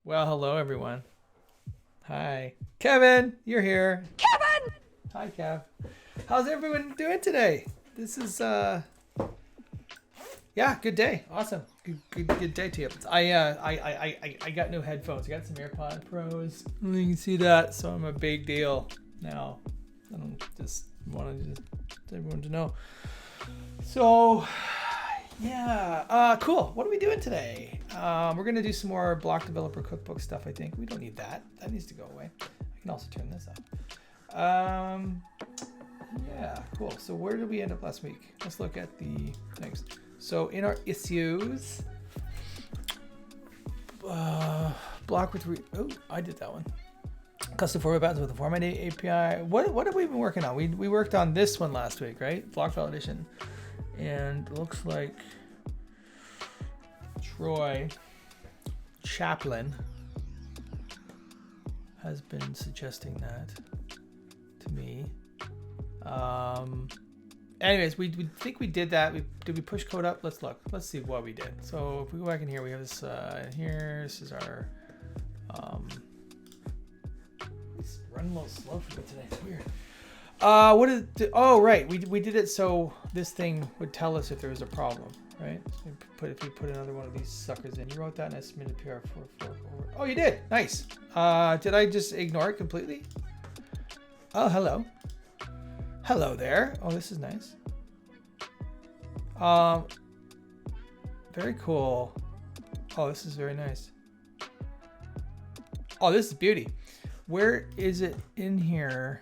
Well, hello everyone. Hi. Kevin, you're here. Kevin! Hi, Kev. How's everyone doing today? This is yeah, good day. Awesome. Good day to you. I got new headphones. I got some AirPod Pros. You can see that, so I'm a big deal now. I don't just want to just everyone to know. So yeah, cool. What are we doing today? We're gonna do some more block developer cookbook stuff. I think we don't need that. That needs to go away. I can also turn this up. Yeah, cool. So where did we end up last week? Let's look at the things. So in our issues, block with oh, I did that one. Custom format buttons with the format API. What have we been working on? We worked on this one last week, right? Block validation, and it looks like Troy Chaplin has been suggesting that to me. Anyways, we think we did that. Did we push code up? Let's look. Let's see what we did. So if we go back in here, we have this here. This is our it's running a little slow for me today. It's weird. What is oh right, we did it so this thing would tell us if there was a problem, right? So if you put another one of these suckers in. You wrote that in a submitted PR for oh, you did. Nice. Did I just ignore it completely? Oh, hello. Hello there. Oh, this is nice. Very cool. Oh, this is very nice. Oh, this is beauty. Where is it in here?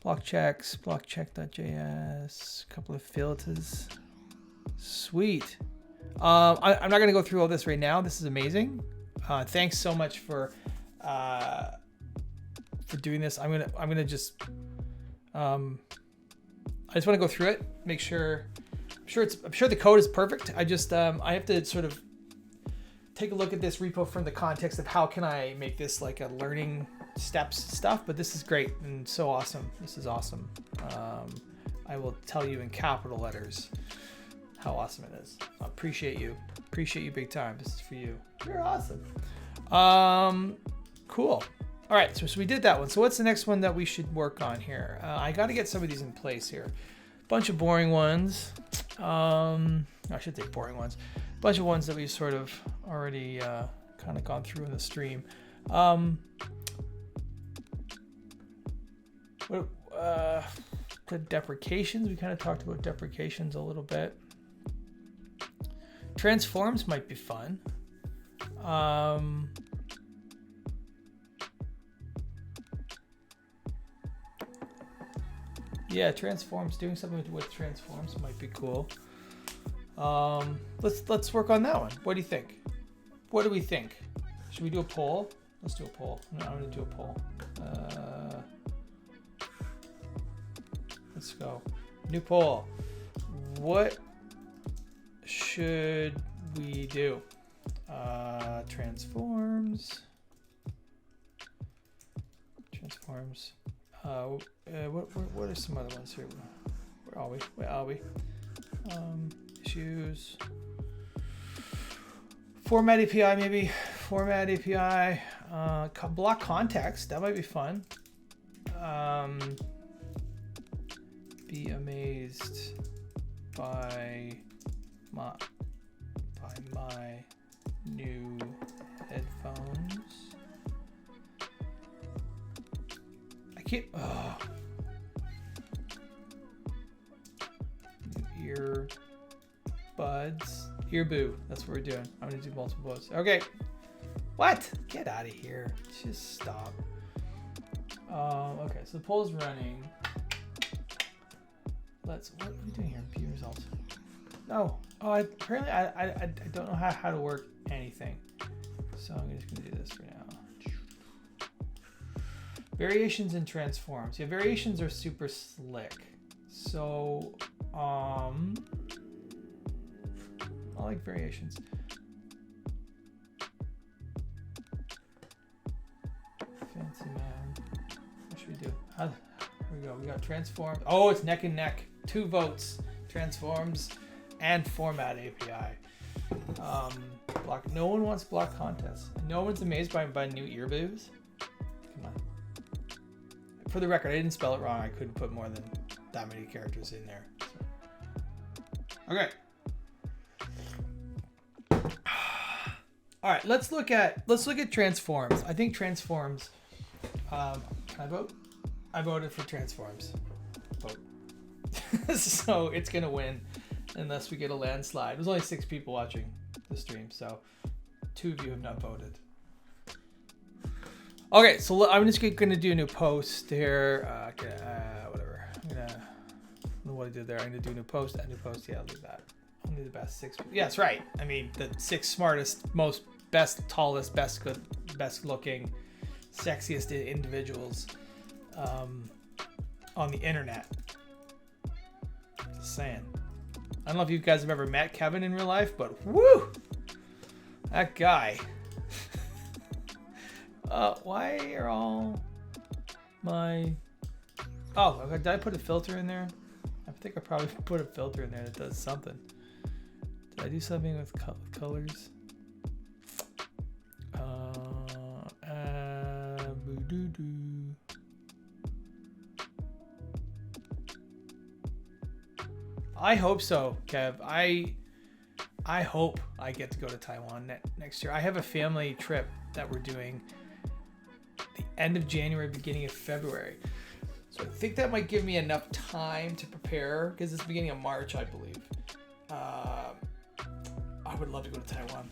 Block checks, blockcheck.js, a couple of filters. Sweet. I'm not gonna go through all this right now. This is amazing. Thanks so much for doing this. I'm gonna just I just want to go through it, make sure. I'm sure the code is perfect. I just I have to sort of take a look at this repo from the context of how can I make this like a learning steps stuff. But this is great and so awesome. This is awesome. I will tell you in capital letters how awesome it is. I appreciate you big time. This is for you. You're awesome. Cool. All right, so we did that one. So what's the next one that we should work on here? I got to get some of these in place here. Bunch of boring ones. I should say boring ones. Bunch of ones that we've sort of already kind of gone through in the stream. The deprecations, we kind of talked about deprecations a little bit. Transforms might be fun. Yeah, transforms. Doing something with transforms might be cool. Let's work on that one. What do you think? What do we think? Should we do a poll? Let's do a poll. No, I'm gonna do a poll. Let's go. New poll. What should we do? Transforms. What are some other ones here? Where are we? Issues. Format API maybe. Format API. Block context. That might be fun. Be amazed by my new headphones. I can't. Earboo. That's what we're doing. I'm gonna do multiple votes. Okay. What? Get out of here. Just stop. Okay, so the poll's running. What are we doing here? View results. No. Oh, apparently I don't know how to work anything. So I'm just gonna do this for now. Variations and transforms. Yeah, variations are super slick. So I like variations. Fancy man. What should we do? Here we go. We got transform. Oh, it's neck and neck. 2 votes. Transforms and format API. block. No one wants block contests. No one's amazed by new earbuds. Come on. For the record, I didn't spell it wrong. I couldn't put more than that many characters in there. So. Okay. All right, let's look at transforms. I think transforms. Can I vote? I voted for transforms. Vote. So it's gonna win, unless we get a landslide. There's only 6 people watching the stream, so 2 of you have not voted. Okay, so I'm just gonna do a new post here. Whatever. I don't know what I did there. I'm gonna do a new post. A new post. Yeah, I'll do that. Only the best 6. Yeah, that's right. I mean, the 6 smartest, best, tallest, best looking, sexiest individuals on the internet. Just saying. I don't know if you guys have ever met Kevin in real life, but woo, that guy. Why are all my... Oh, did I put a filter in there? I think I probably put a filter in there that does something. Did I do something with colors? I hope so, Kev. I hope I get to go to Taiwan next year. I have a family trip that we're doing the end of January, beginning of February. So I think that might give me enough time to prepare, because it's the beginning of March, I believe. I would love to go to Taiwan.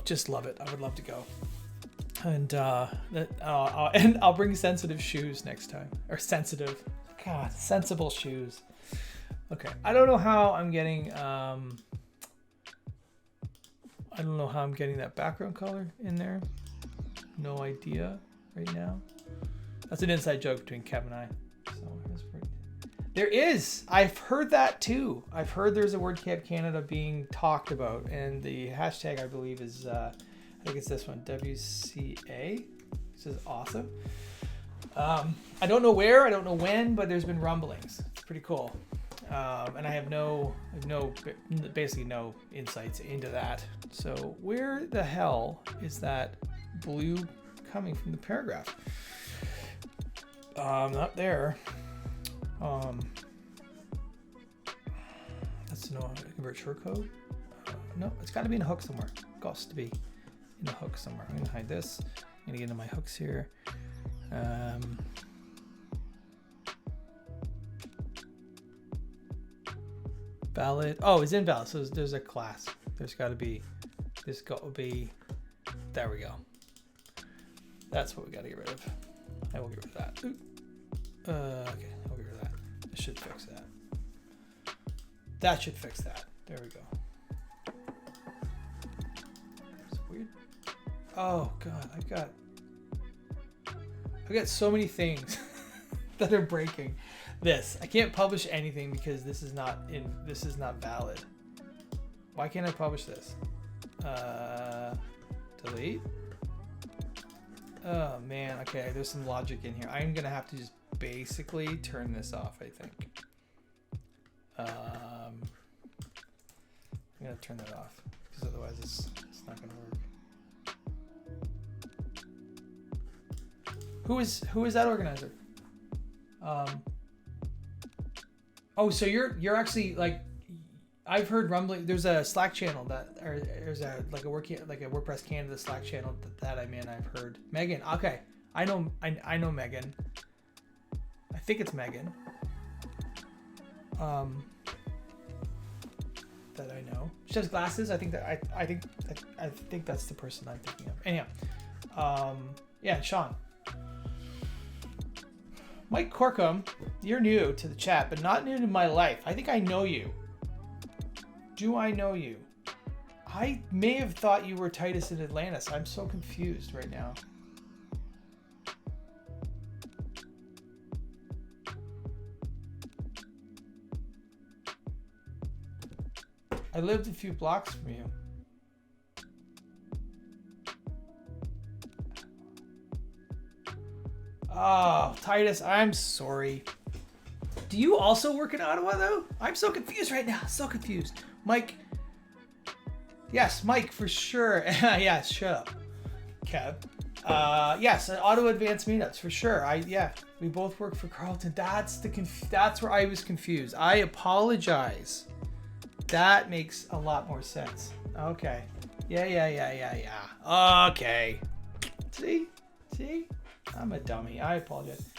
Just love it. I would love to go. And I'll bring sensitive shoes next time. Or sensitive. God, sensible shoes. Okay. I don't know how I'm getting that background color in there. No idea right now. That's an inside joke between Kev and I. There is. I've heard that too. I've heard there's a WordCamp Canada being talked about, and the hashtag I believe is I think it's this one, WCA. This is awesome. I don't know where, I don't know when, but there's been rumblings. It's pretty cool. And I have basically no insights into that. So where the hell is that blue coming from the paragraph? Not there. That's no convert shortcode. No, it's got to be in a hook somewhere. Got to be in a hook somewhere. I'm gonna hide this. I'm gonna get into my hooks here. Valid. Oh, it's invalid. So there's a class. There's got to be. This got to be. There we go. That's what we got to get rid of. I will get rid of that. Okay, I'll get rid of that. This should fix that. That should fix that. There we go. It's weird. Oh God, I've got so many things that are breaking. I can't publish anything because this is not valid. Why can't I publish this? Delete. Oh man, okay, there's some logic in here. I'm gonna have to just basically turn this off, I think. I'm gonna turn that off because otherwise it's not gonna work. Who is that organizer? Oh, so you're actually like, I've heard rumbling. There's a Slack channel there's a WordPress Canada Slack channel that I'm in. I've heard Megan. Okay, I know Megan. I think it's Megan. That I know. She has glasses. I think that's the person I'm thinking of. Anyhow, yeah, Sean. Mike Corkum, you're new to the chat, but not new to my life. I think I know you. Do I know you? I may have thought you were Titus in Atlantis. I'm so confused right now. I lived a few blocks from you. Oh, Titus, I'm sorry. Do you also work in Ottawa, though? I'm so confused right now. So confused. Mike, Yes, Mike, for sure. Yeah, shut up, Kev. Yes, Auto Advanced Meetups for sure. We both work for Carlton. That's where I was confused. I apologize. That makes a lot more sense. Okay. Yeah. Okay. See, I'm a dummy. I apologize.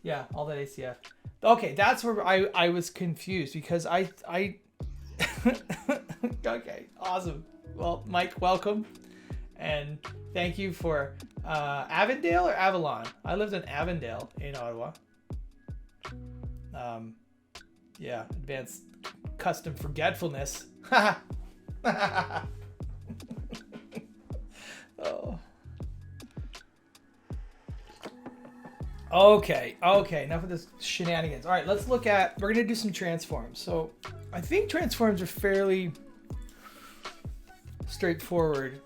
Yeah, all that ACF. Okay, that's where I was confused because I. Okay, awesome. Well, Mike, welcome. And thank you for Avondale or Avalon. I lived in Avondale in Ottawa. Yeah, advanced custom forgetfulness. Oh. Okay, enough of this shenanigans. All right, we're going to do some transforms. So I think transforms are fairly straightforward.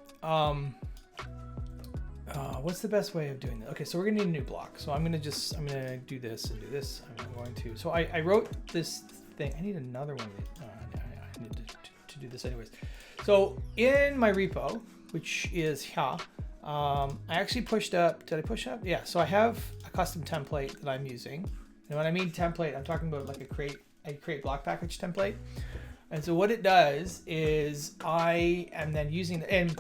What's the best way of doing that? Okay, so we're gonna need a new block. So I'm gonna do this and do this. So I wrote this thing. I need another one. I need to do this anyways. So in my repo, which is here, I actually pushed up. Did I push up? Yeah. So I have a custom template that I'm using. And when I mean template, I'm talking about like a create block package template. And so what it does is I am then using, and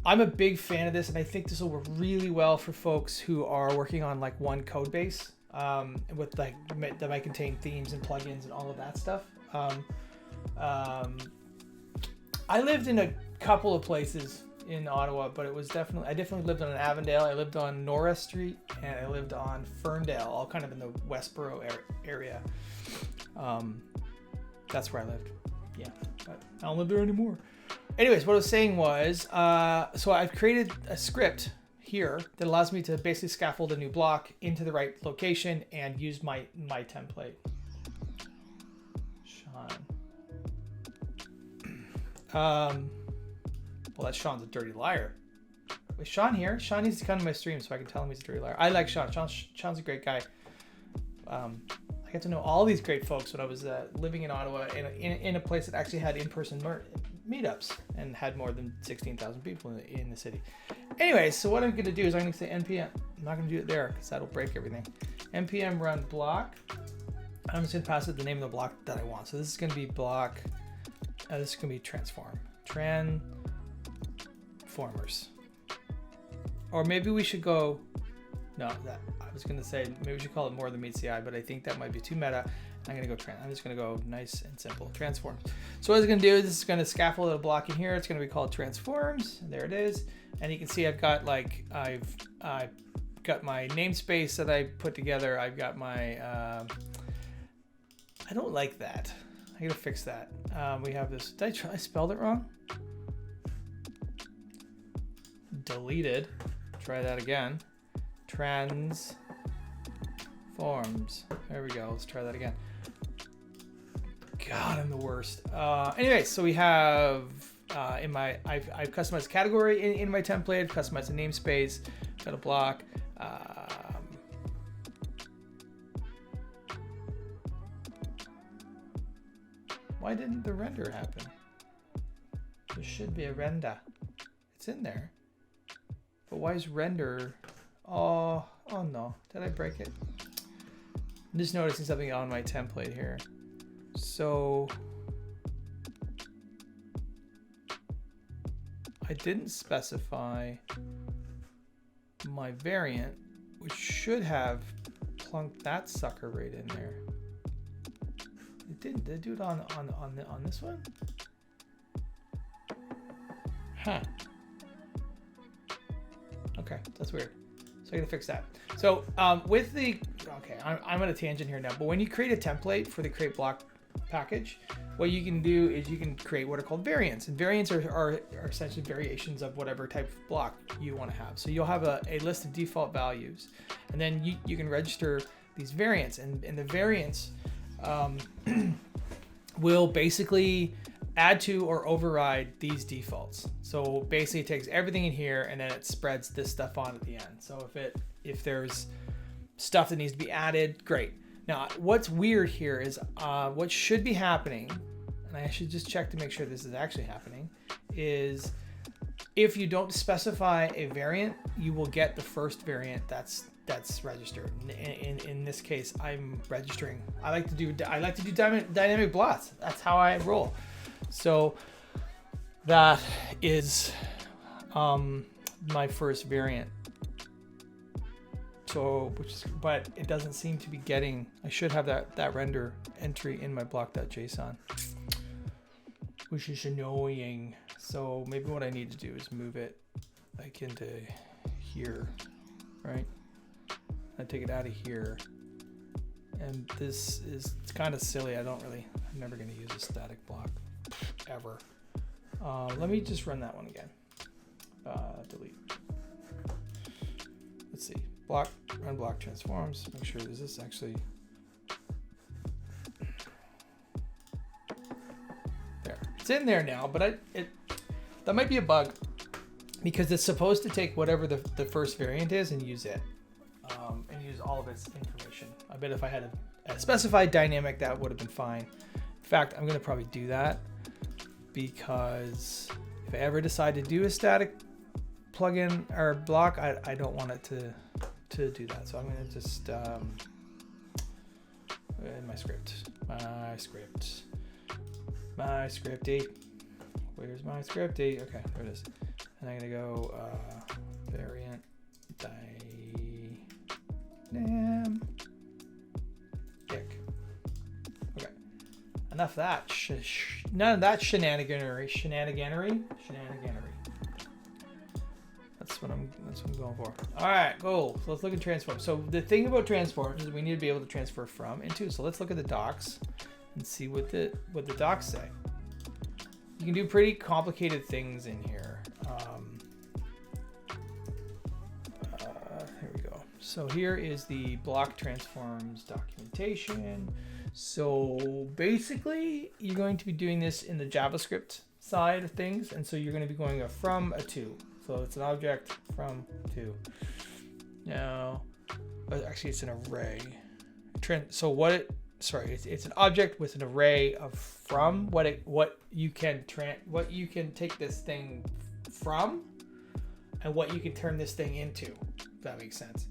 I'm a big fan of this, and I think this will work really well for folks who are working on like one code base with like that might contain themes and plugins and all of that stuff. I lived in a couple of places in Ottawa, but I definitely lived on Avondale. I lived on Norris Street, and I lived on Ferndale, all kind of in the Westboro area. That's where I lived. Yeah, but I don't live there anymore. Anyways, what I was saying was, so I've created a script here that allows me to basically scaffold a new block into the right location and use my template. Sean. Well, that's Sean's a dirty liar. Is Sean here? Sean needs to come to my stream so I can tell him he's a dirty liar. I like Sean. Sean's a great guy. I got to know all these great folks when I was living in Ottawa in a place that actually had in-person meetups and had more than 16,000 people in the city. Anyways, so what I'm going to do is I'm going to say npm. I'm not going to do it there because that'll break everything. npm run block. I'm just going to pass it the name of the block that I want. So this is going to be block. This is going to be transform. Transformers. Or maybe we should go. No, I was going to say maybe we should call it more than meets the eye, but I think that might be too meta. I'm going to go I'm just going to go nice and simple. Transforms. So what it's going to do is it's going to scaffold a block in here. It's going to be called transforms. There it is. And you can see I've got like I've got my namespace that I put together. I've got my I don't like that. I got to fix that. We have this. Did I spelled it wrong? Deleted. Try that again. Transforms. There we go. Let's try that again. God, I'm the worst. Anyway, so we have I've customized a category in my template. Customized a namespace. Got a block. Why didn't the render happen? There should be a render. It's in there. But why is render? Oh no. Did I break it? I'm just noticing something on my template here. So I didn't specify my variant, which should have plunked that sucker right in there. It didn't. Did it do it on this one? Huh. Okay, that's weird. So I gotta fix that. So okay, I'm on a tangent here now, but when you create a template for the create block package, what you can do is you can create what are called variants, and variants are essentially variations of whatever type of block you want to have. So you'll have a list of default values, and then you can register these variants, and the variants will basically add to or override these defaults. So basically it takes everything in here and then it spreads this stuff on at the end. So if there's stuff that needs to be added, great. Now what's weird here is what should be happening, and I should just check to make sure this is actually happening, is if you don't specify a variant, you will get the first variant that's registered. In this case, I'm registering. I like to do dynamic blots. That's how I roll. So that is my first variant. So, but it doesn't seem to be getting. I should have that render entry in my block.json, which is annoying. So maybe what I need to do is move it like into here, right? I take it out of here, and this is kind of silly. I'm never going to use a static block ever. Let me just run that one again. Delete. Let's see. Run block transforms. Make sure is this actually there. It's in there now, but that might be a bug because it's supposed to take whatever the first variant is and use it, and use all of its information. I bet if I had a specified dynamic, that would have been fine. In fact, I'm going to probably do that because if I ever decide to do a static plugin or block, I don't want it to do that. So I'm going to just in my scripty. Where's my scripty? Okay, there it is. And I'm going to go variant dynam dick. Okay, enough of that. None of that shenaniganery. That's what I'm going for. All right, cool. So let's look at transform. So the thing about transforms is we need to be able to transfer from and to. So let's look at the docs and see what the docs say. You can do pretty complicated things in here. Here we go. So here is the block transforms documentation. So basically, you're going to be doing this in the JavaScript side of things, and so you're going to be going a from a to. So it's an object from to. Now, actually, it's an array. It's an object with an array of from what you can take this thing from, and what you can turn this thing into. If that makes sense.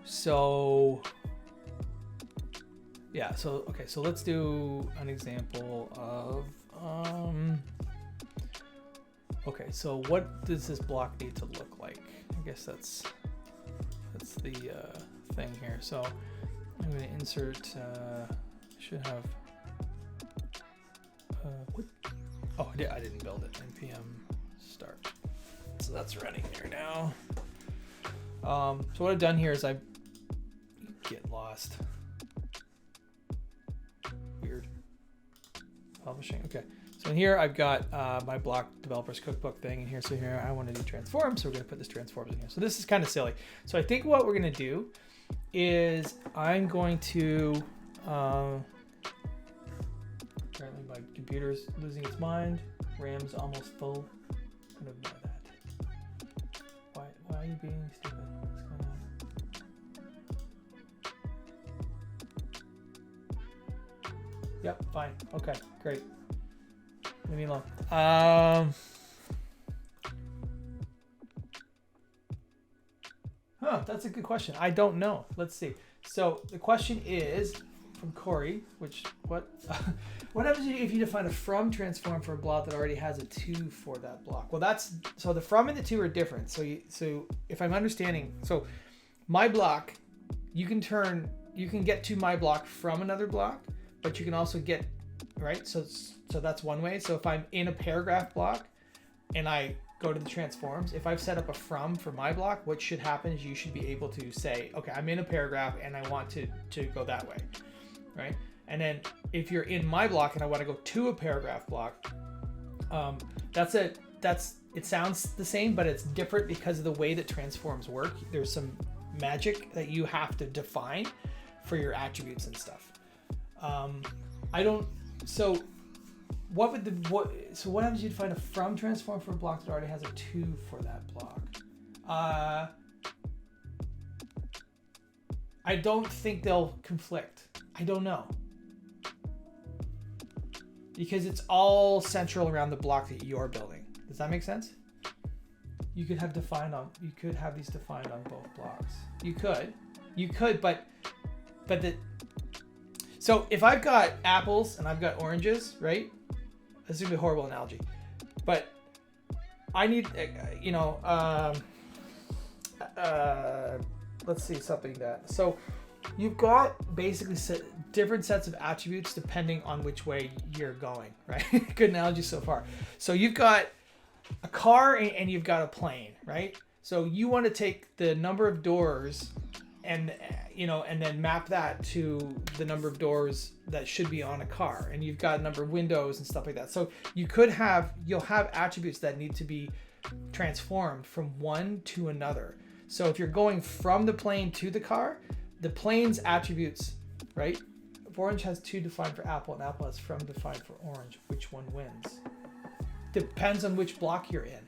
So yeah, so okay, so let's do an example of okay, so what does this block need to look like? I guess that's the thing here. So I'm going to insert should have what? Oh, yeah, I didn't build it. npm start. So that's running there now. So what I've done here is I get lost. Weird. Publishing. Okay. So in here I've got my block developers cookbook thing in here. So here I want to do transforms. So we're going to put this transforms in here. So this is kind of silly. So I think what we're going to do is I'm going to apparently my computer's losing its mind. RAM's almost full. I'm going to ignore that. Why are you being stupid? What's going on? Yep, fine. Okay, great. Leave me alone. That's a good question. I don't know. Let's see. So the question is from Corey, what happens if you define a from transform for a block that already has a to for that block? Well, so the from and the to are different. So if I'm understanding, so my block, you can get to my block from another block, but you can also get, right? So that's one way. So if I'm in a paragraph block and I go to the transforms, if I've set up a from for my block, what should happen is you should be able to say, okay, I'm in a paragraph and I want to go that way, right? And then if you're in my block and I want to go to a paragraph block, it sounds the same, but it's different because of the way that transforms work. There's some magic that you have to define for your attributes and stuff. What happens if you define a from transform for a block that already has a to for that block? I don't think they'll conflict. I don't know. because it's all central around the block that you're building. Does that make sense? You could have these defined on both blocks. You could, but so if I've got apples and I've got oranges, right? This is gonna be a horrible analogy, but I need, let's see something that, so you've got basically different sets of attributes depending on which way you're going, right? Good analogy so far. So you've got a car and you've got a plane, right? So you want to take the number of doors and then map that to the number of doors that should be on a car, and you've got a number of windows and stuff like that. So you'll have attributes that need to be transformed from one to another. So if you're going from the plane to the car, the plane's attributes, right? If orange has 2 defined for apple and apple has from defined for orange, which one wins? Depends on which block you're in.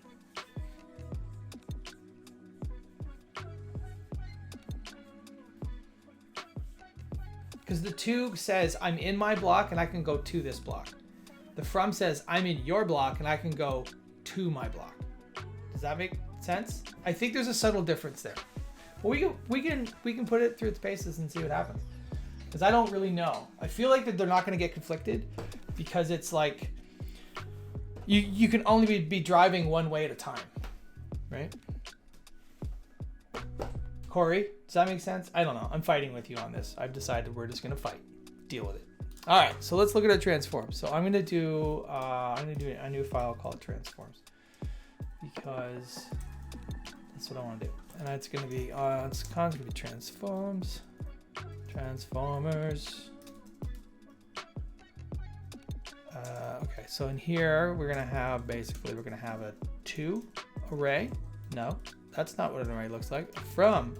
Because the to says I'm in my block and I can go to this block. The from says I'm in your block and I can go to my block. Does that make sense? I think there's a subtle difference there. But we can put it through its paces and see what happens. Because I don't really know. I feel like that they're not going to get conflicted because it's like you can only be driving one way at a time, right? Corey, does that make sense? I don't know. I'm fighting with you on this. I've decided we're just going to fight. Deal with it. All right, so let's look at our transforms. So I'm going to do a new file called transforms because that's what I want to do. And it's going to be transforms, transformers. Okay, so in here we're going to have a to array. No, that's not what an array looks like. A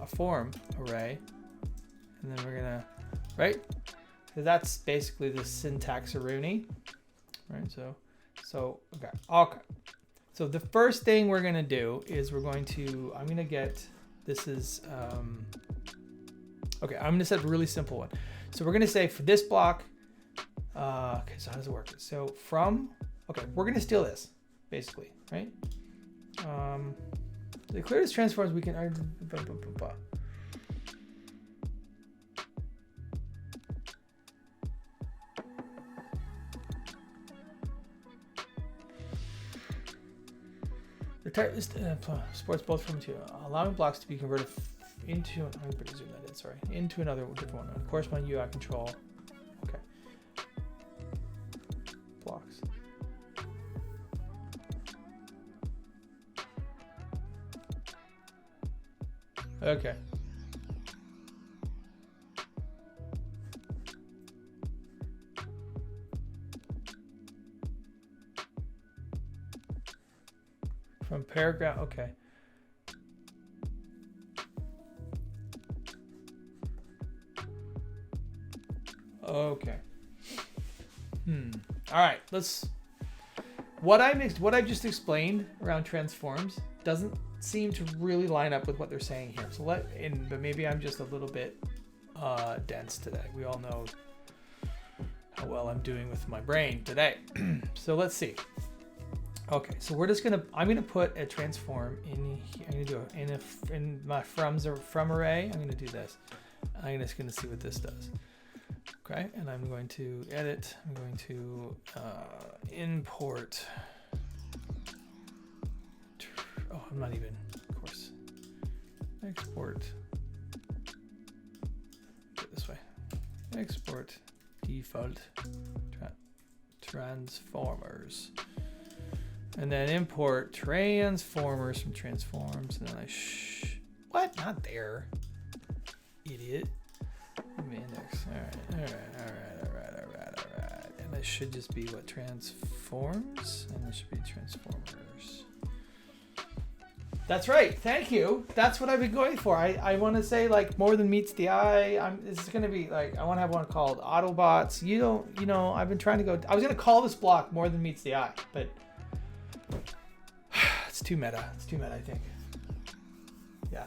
form array, and then we're gonna, right? So that's basically the syntax Rooney, right? So okay. So the first thing we're gonna do is I'm gonna get, this is, okay, I'm gonna set a really simple one. So we're gonna say for this block, okay, so how does it work? So we're gonna steal this, basically, right? To clear this transforms, we can, the type list supports both from to allowing blocks to be converted into another different one. Corresponding UI control. Okay. Blocks. Okay. From paragraph, okay. Okay. All right, what I've just explained around transforms doesn't seem to really line up with what they're saying here. So but maybe I'm just a little bit dense today. We all know how well I'm doing with my brain today. So let's see. Okay, so I'm gonna put a transform in here. I'm gonna do it in my from array. I'm gonna do this. I'm just gonna see what this does. Okay, and I'm going to edit. I'm going to import. Oh, I'm not even, of course. Export. Do it this way. Export default transformers. And then import transformers from transforms. And then what? Not there. Idiot. Index. All right. And this should just be what? Transforms? And this should be transformers. That's right. Thank you. That's what I've been going for. I want to say like more than meets the eye. This is going to be like, I want to have one called Autobots. I've been trying to go, I was going to call this block more than meets the eye, but it's too meta. It's too meta, I think. Yeah.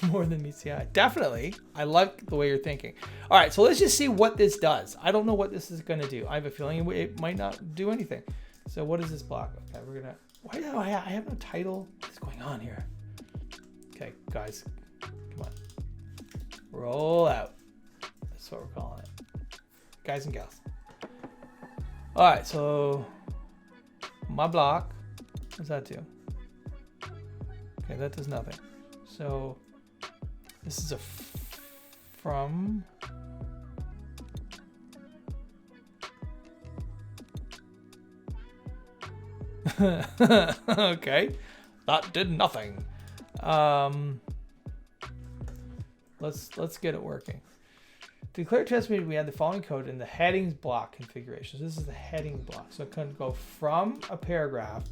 More than meets the eye. Definitely. I like the way you're thinking. All right, so let's just see what this does. I don't know what this is going to do. I have a feeling it might not do anything. So what is this block? Okay, we're going to... Why do I have no title? What's going on here? Okay, guys. Come on. Roll out. That's what we're calling it. Guys and gals. All right, so my block. What does that do? Okay, that does nothing. So this is a from. Okay, that did nothing. Let's get it working. To declare test meeting, we had the following code in the headings block configuration. So this is the heading block. So it can go from a paragraph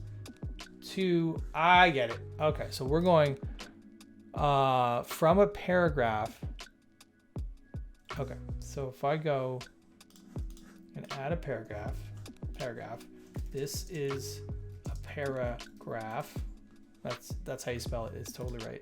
to, I get it. Okay, so we're going from a paragraph. Okay, so if I go and add a paragraph, this is a paragraph. That's how you spell it. It's totally right.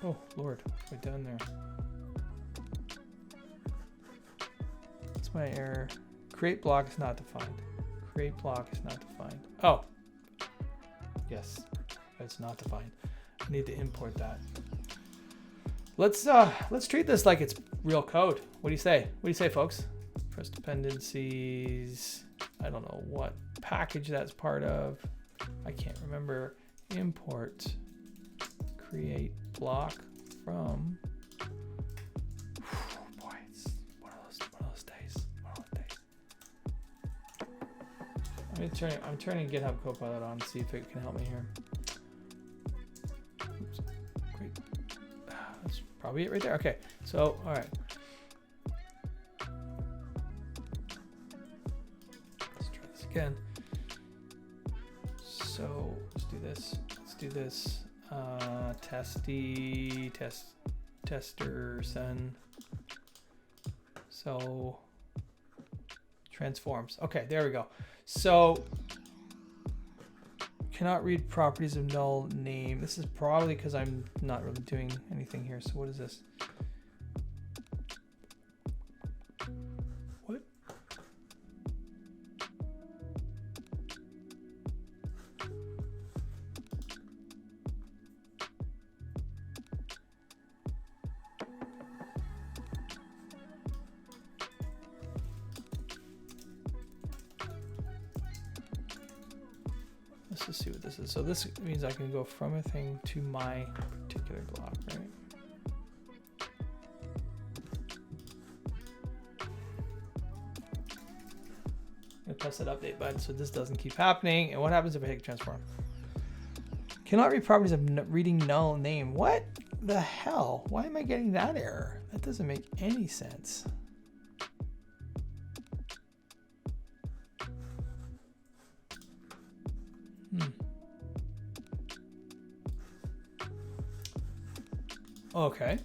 Oh Lord, right down there. That's my error. Create block is not defined. Create block is not defined. Oh, yes, it's not defined. I need to import that. Let's treat this like it's real code. What do you say? What do you say, folks? Press dependencies. I don't know what package that's part of. I can't remember. Import. Create block from. Boy, it's one of those days. I'm turning GitHub Copilot on to see if it can help me here. Oops. Great. That's probably it right there. Okay. So, all right. Let's try this again. So let's do this. Let's do this. Tester send. So transforms. Okay, there we go. So cannot read properties of null name. This is probably because I'm not really doing anything here. So what is this? What? Let's just see what this is. So this means I can go from a thing to my particular block, right? I'm gonna press that update button so this doesn't keep happening. And what happens if I hit transform? Cannot read properties of reading null name. What the hell? Why am I getting that error? That doesn't make any sense. Okay.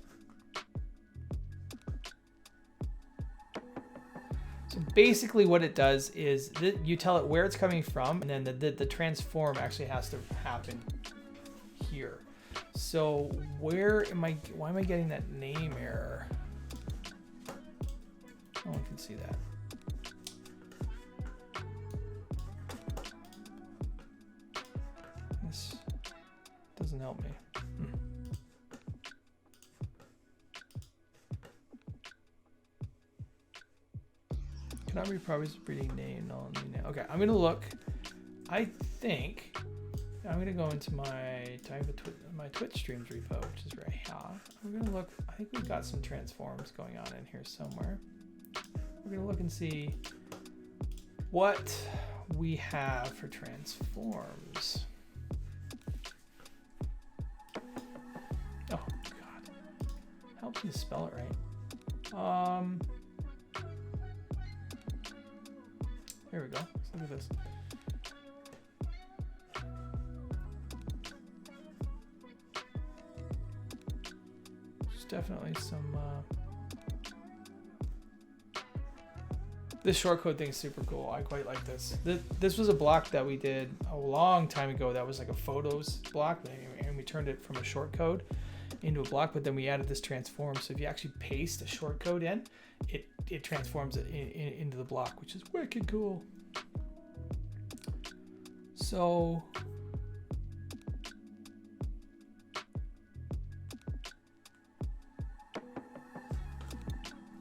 So basically what it does is you tell it where it's coming from, and then the transform actually has to happen here. So why am I getting that name error? No one can see that. This doesn't help me. Cannot read properties of reading name, null name. Okay, I'm gonna look. I think I'm gonna go into my Twitch streams repo, which is right here. We're gonna look. I think we've got some transforms going on in here somewhere. We're gonna look and see what we have for transforms. Oh God, help me spell it right. Here we go. Let's look at this. There's definitely some This shortcode thing is super cool. I quite like this. This was a block that we did a long time ago. That was like a photos block, and we turned it from a shortcode into a block, but then we added this transform. So if you actually paste a shortcode in, it transforms it into the block, which is wicked cool. So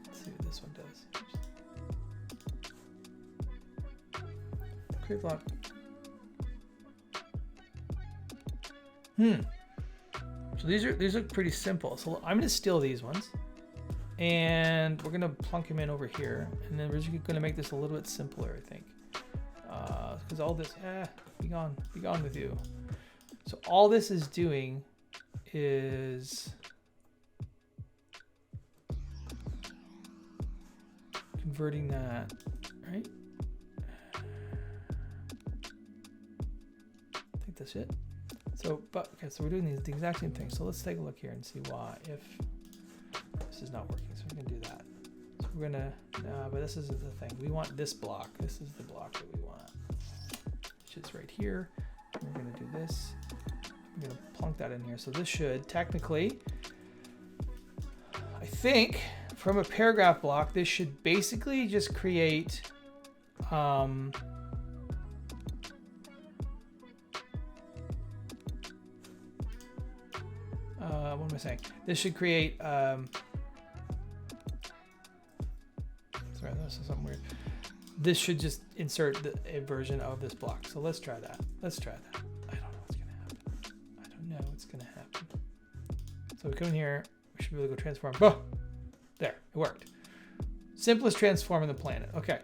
let's see what this one does. Create block. So these are pretty simple. So I'm gonna steal these ones, and we're gonna plunk them in over here, and then we're just gonna make this a little bit simpler, I think, because all this, be gone with you. So all this is doing is converting that, right? I think that's it. So, okay, so we're doing the exact same thing. So let's take a look here and see why, if this is not working. So we're gonna do that. So we're gonna, but this isn't the thing. We want this block. This is the block that we want. Which is right here. And we're gonna do this. We're gonna plunk that in here. So this should technically, I think, from a paragraph block, this should basically just create, what am I saying? This should create, sorry, this is something weird. This should just insert a version of this block. So let's try that. Let's try that. I don't know what's gonna happen. I don't know what's gonna happen. So we come in here, we should be able to go transform. Oh, there, it worked. Simplest transform on the planet. Okay,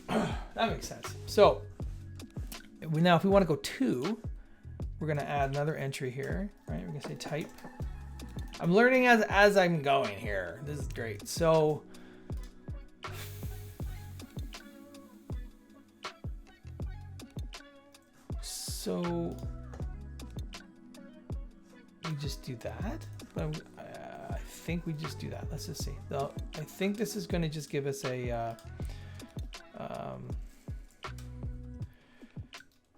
that makes sense. So now if we want to go to, we're gonna add another entry here, right? We're gonna say type. I'm learning as I'm going here. This is great. So we just do that. But I think we just do that. Let's just see. I think this is gonna just give us a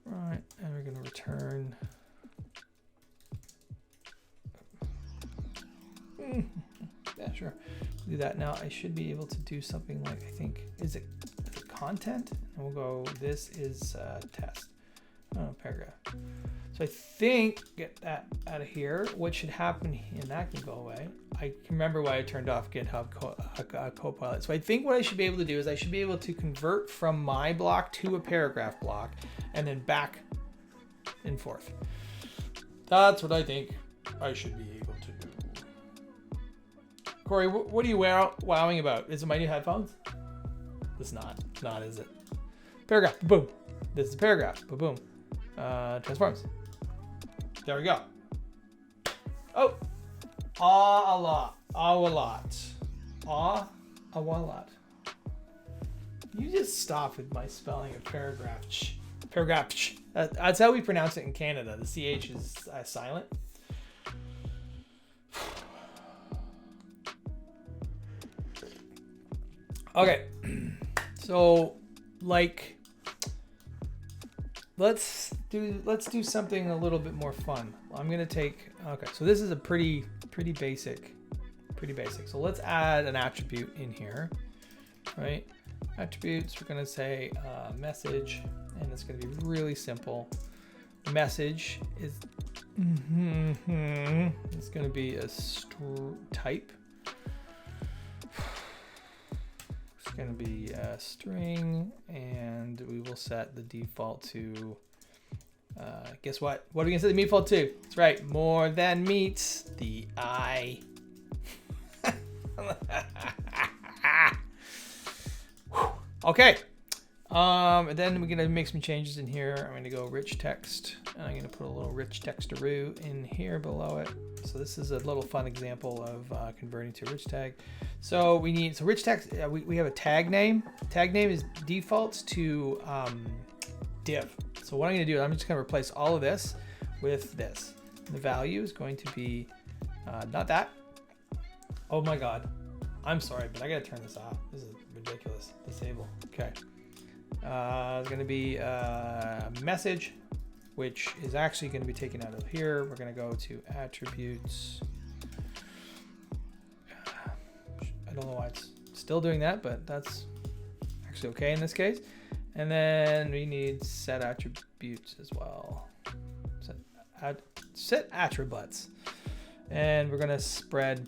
right, and we're gonna return. Yeah, sure. Do that now. I should be able to do something like, I think, is it content? And we'll go, this is test. Oh, paragraph. So I think, get that out of here. What should happen, and that can go away. I can remember why I turned off GitHub Copilot. So I think what I should be able to do is I should be able to convert from my block to a paragraph block and then back and forth. That's what I think I should be able to do. Corey, what are you wowing about? Is it my new headphones? It's not, is it? Paragraph, boom. This is a paragraph, boom. Transforms. There we go. Oh, a lot. You just stop with my spelling of paragraph. Paragraph. That's how we pronounce it in Canada. The CH is silent. Okay, so like, let's do something a little bit more fun. I'm gonna take, okay, so this is a pretty basic. So let's add an attribute in here, right? Attributes, we're gonna say message, and it's gonna be really simple. The message is, it's gonna be a type. It's going to be a string, and we will set the default to, guess what? What are we going to set the default to? That's right, more than meets the eye. Okay. And then we're going to make some changes in here. I'm going to go rich text, and I'm going to put a little rich textaroo in here below it. So this is a little fun example of converting to a rich tag. So we need, so rich text, we have a tag name. Tag name is defaults to div. So what I'm going to do, I'm just going to replace all of this with this. And the value is going to be not that. Oh my God. I'm sorry, but I gotta turn this off. This is ridiculous. Disable. Okay. It's gonna be a message, which is actually gonna be taken out of here. We're gonna go to attributes. I don't know why it's still doing that, but that's actually okay in this case. And then we need set attributes as well. Set attributes. And we're gonna spread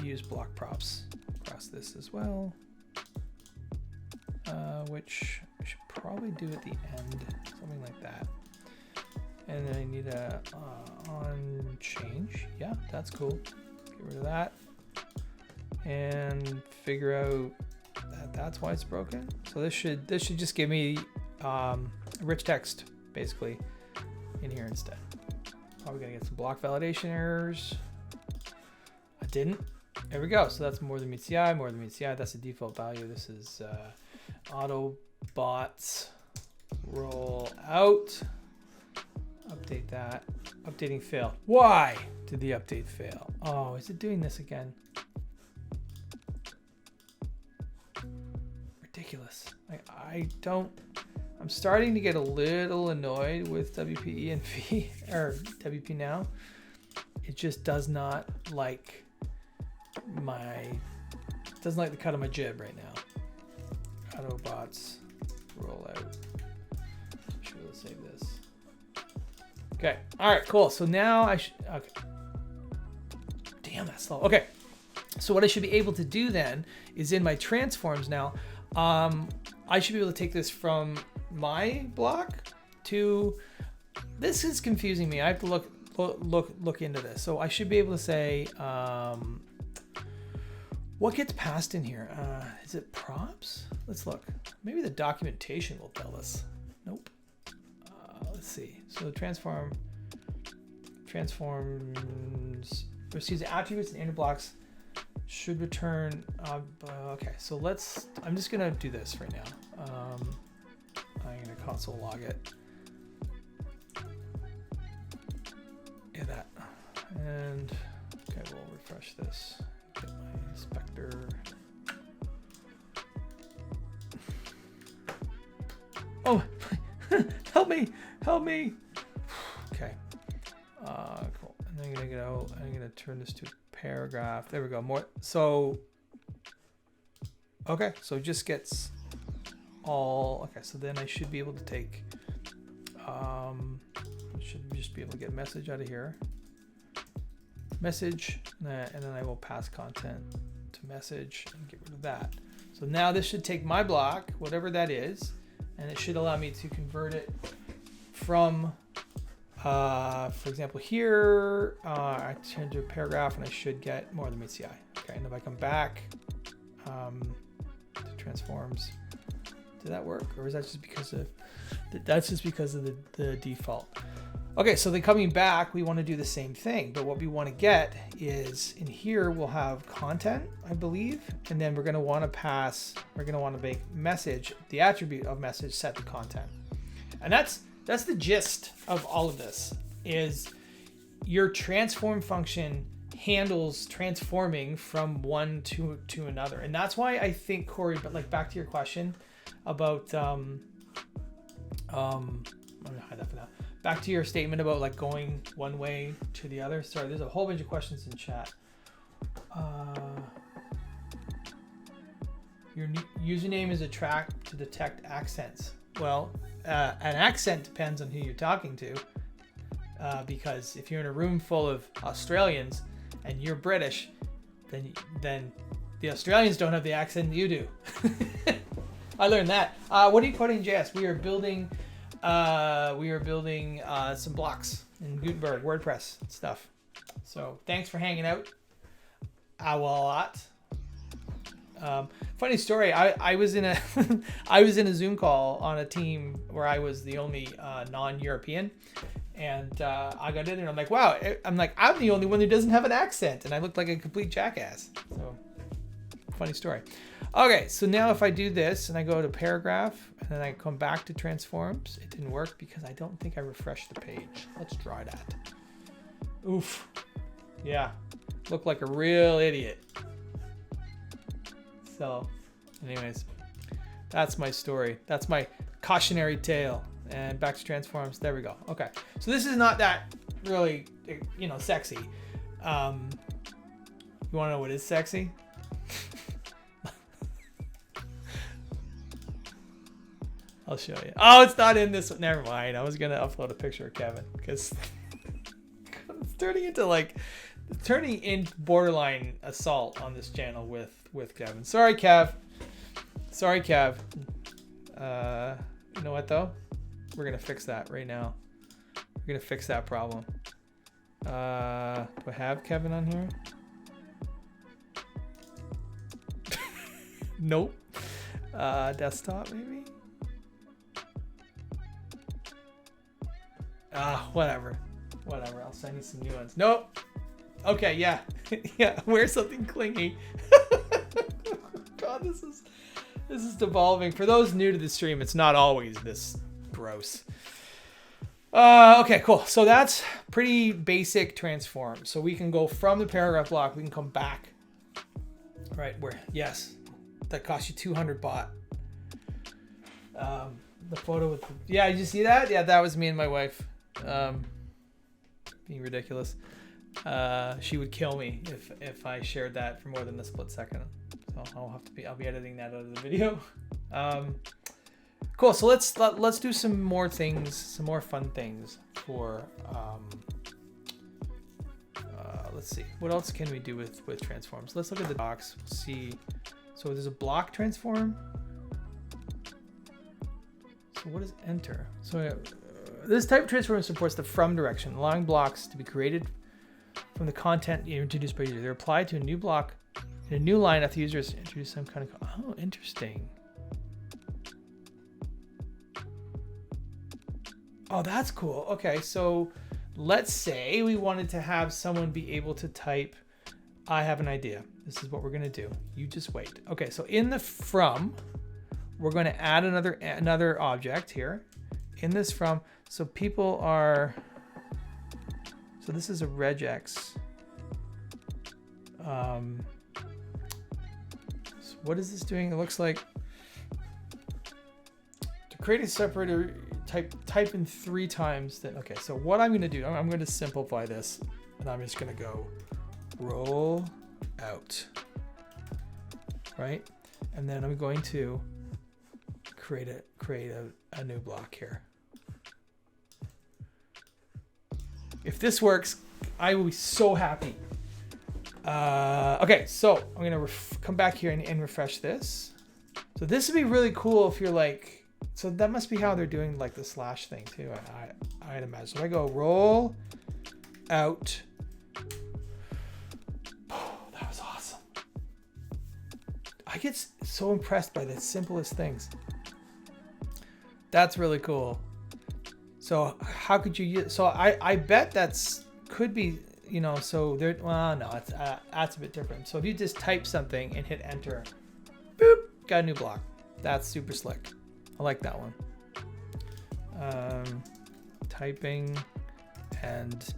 use block props across this as well. Which we should probably do at the end, something like that. And then I need a on change. Yeah, that's cool. Get rid of that. And figure out that that's why it's broken. So this should just give me rich text basically in here instead. Probably gonna get some block validation errors. I didn't. There we go. So that's more than meets the eye, more than meets the eye. That's the default value. This is Autobots roll out. Update that. Updating fail. Why did the update fail? Oh, is it doing this again? Ridiculous. I'm starting to get a little annoyed with WP env or WP now. It just does not like the cut of my jib right now. Autobots roll out. Should we save this? Okay. All right. Cool. So now okay. Damn, that's slow. Okay. So what I should be able to do then is in my transforms now. I should be able to take this from my block to. This is confusing me. I have to look into this. So I should be able to say. What gets passed in here? Is it props? Let's look. Maybe the documentation will tell us. Nope. Let's see. So transforms receives attributes and inner blocks should return. Okay, so I'm just gonna do this right now. I'm gonna console log it. Yeah, that. And okay, we'll refresh this. Get my inspector. Oh, help me! Okay. Cool. And then I'm gonna turn this to paragraph. There we go. More. So. Okay. So it just gets all. Okay. So then I should be able to take. Should just be able to get a message out of here. Message, and then I will pass content to message and get rid of that. So now this should take my block, whatever that is, and it should allow me to convert it from, for example, here, I turn to a paragraph and I should get more than meets the eye. Okay, and if I come back to transforms, did that work? Or is that just because of, the default? Okay, so then coming back, we want to do the same thing, but what we want to get is in here, we'll have content, I believe, and then we're going to want to make message, the attribute of message set to content. And that's the gist of all of this is your transform function handles transforming from one to another. And that's why I think, Corey, but like back to your question about, I'm going to hide that for now. Back to your statement about like going one way to the other. Sorry, there's a whole bunch of questions in chat. Your username is a track to detect accents. Well, an accent depends on who you're talking to. Because if you're in a room full of Australians and you're British, then the Australians don't have the accent you do. I learned that. What are you putting, JS? We are building some blocks in Gutenberg, WordPress stuff. So thanks for hanging out. A lot. Funny story. I was in a I was in a Zoom call on a team where I was the only non-European, and I got in and I'm like, wow. I'm the only one who doesn't have an accent, and I looked like a complete jackass. So funny story. Okay, so now if I do this and I go to paragraph and then I come back to transforms, it didn't work because I don't think I refreshed the page. Let's try that. Oof. Yeah, look like a real idiot. So anyways, that's my story. That's my cautionary tale. And back to transforms. There we go. Okay. So this is not that really, sexy. You want to know what is sexy? I'll show you. Oh, it's not in this one. Never mind. I was going to upload a picture of Kevin because it's turning in borderline assault on this channel with Kevin. Sorry, Kev. You know what though? We're going to fix that right now. We're going to fix that problem. Do I have Kevin on here? Nope. Desktop maybe? Whatever. I'll send you some new ones. Nope. Okay, yeah. Yeah, wear something clingy. God, this is devolving. For those new to the stream, it's not always this gross. Okay, cool. So that's pretty basic transform. So we can go from the paragraph block, we can come back. Right, where, yes, that cost you 200 baht. The photo with, did you see that? Yeah, that was me and my wife. Being ridiculous. She would kill me if I shared that for more than a split second. So I'll be editing that out of the video. Cool. So let's do some more things, some more fun things for. Let's see. What else can we do with transforms? Let's look at the docs. We'll see. So there's a block transform. So what is enter? So this type of transform supports the from direction, allowing blocks to be created from the content introduced by user. They're applied to a new block in a new line if the user has introduced some kind of. Oh, interesting. Oh, that's cool. Okay, so let's say we wanted to have someone be able to type, I have an idea. This is what we're going to do. You just wait. Okay, so in the from, we're going to add another object here. In this from, so people are, so this is a regex. So what is this doing? It looks like to create a separator, type in 3 times. Then okay, so what I'm going to do, I'm going to simplify this, and I'm just going to go roll out, right? And then I'm going to create a new block here. If this works, I will be so happy. Okay, so I'm gonna come back here and refresh this. So this would be really cool if you're like, so that must be how they're doing like the slash thing too. I'd imagine. So I go roll out. Oh, that was awesome. I get so impressed by the simplest things. That's really cool. So how could you use, so I bet could be, so there, well, no, that's a bit different. So if you just type something and hit enter, boop, got a new block. That's super slick. I like that one. Typing and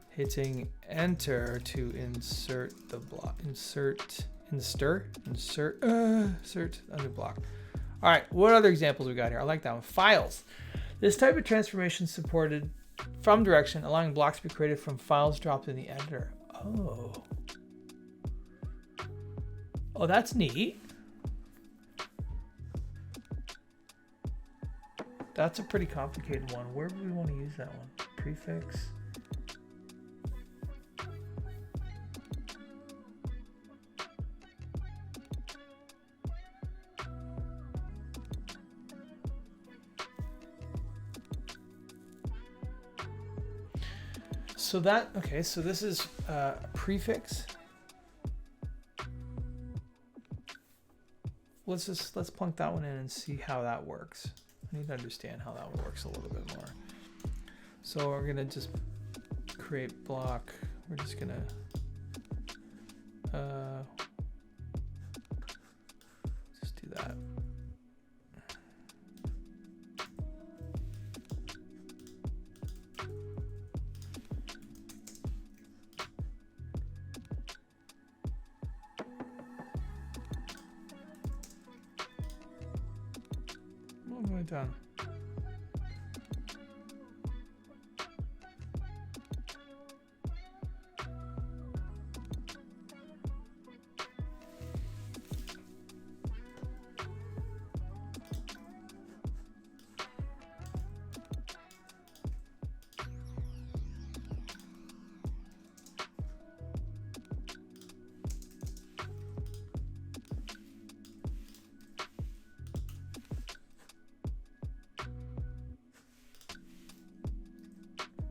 hitting enter to insert the block, insert a new block. All right, what other examples we got here? I like that one. Files. This type of transformation supported from direction, allowing blocks to be created from files dropped in the editor. Oh, that's neat. That's a pretty complicated one. Where would we want to use that one? Prefix. So so this is a prefix. Let's plunk that one in and see how that works. I need to understand how that one works a little bit more. So we're gonna just create block. We're just gonna just do that. I done?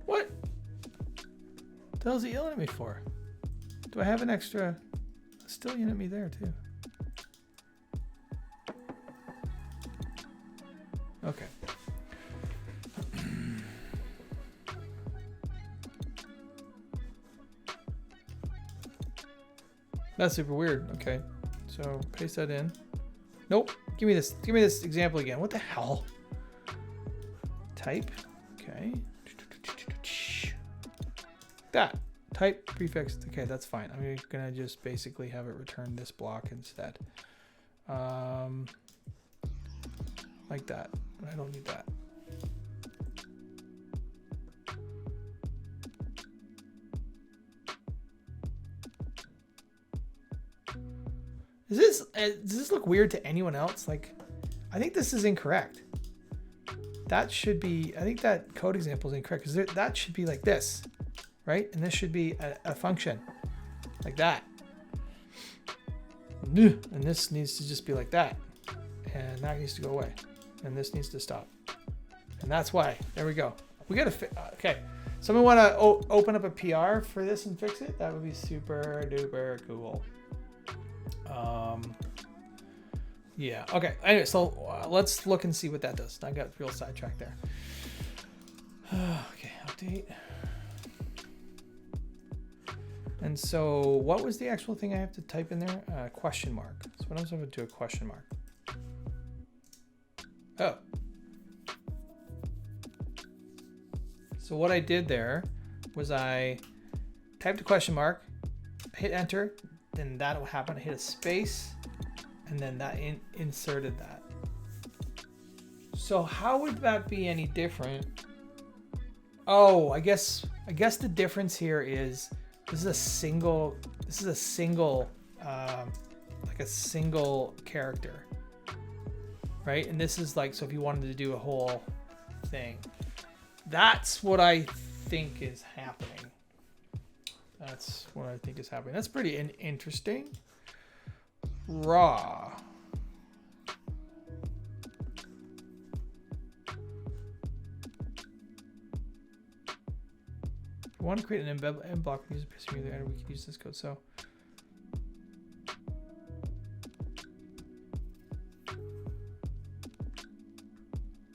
What the hell is he yelling at me for? Do I have an extra? Still yelling at me there too. Okay. That's super weird. Okay. So paste that in. Nope. Give me this. Give me this example again. What the hell? Type. Okay. That. Type prefix. Okay, that's fine. I'm gonna just basically have it return this block instead. Like that. I don't need that. Does this look weird to anyone else? Like, I think this is incorrect. That should be, I think that code example is incorrect because that should be like this, right? And this should be a function like that. And this needs to just be like that. And that needs to go away. And this needs to stop. And that's why. There we go. We got to, okay. Someone want to open up a PR for this and fix it? That would be super duper cool. Yeah, okay. Anyway, so let's look and see what that does. I got real sidetracked there. Okay, update. And so what was the actual thing I have to type in there? Question mark. So what else I would do a question mark? Oh. So what I did there was I typed a question mark, hit enter, then that will happen. I hit a space, and then that inserted that. So how would that be any different? Oh, I guess the difference here is this is a single like a single character, right? And this is like, so if you wanted to do a whole thing, that's what I think is happening. That's what I think is happening. That's pretty interesting. Raw. If we want to create an end block, we use a history there, and we can use this code. So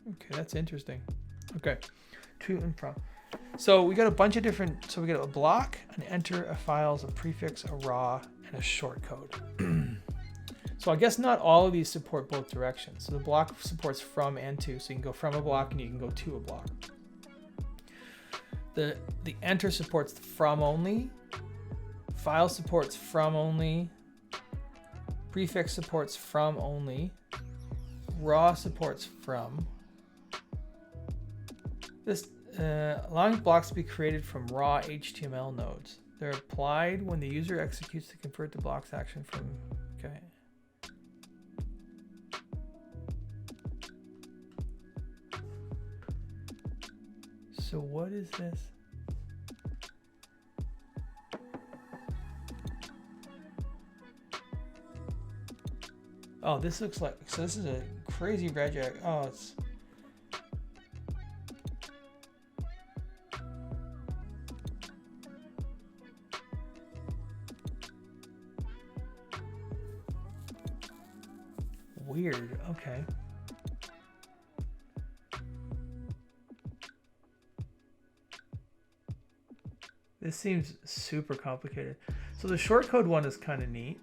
okay, that's interesting. Okay, to and from. So we got a bunch of different, so we got a block, an enter, a files, a prefix, a raw, and a shortcode. So I guess not all of these support both directions. So the block supports from and to, so you can go from a block and you can go to a block. The enter supports from only, file supports from only, prefix supports from only, raw supports from. This allowing blocks to be created from raw HTML nodes. They're applied when the user executes to convert the block's action from, okay. So what is this? Oh, this looks like, so this is a crazy regex. Oh, it's, weird. Okay. This seems super complicated. So the shortcode one is kind of neat.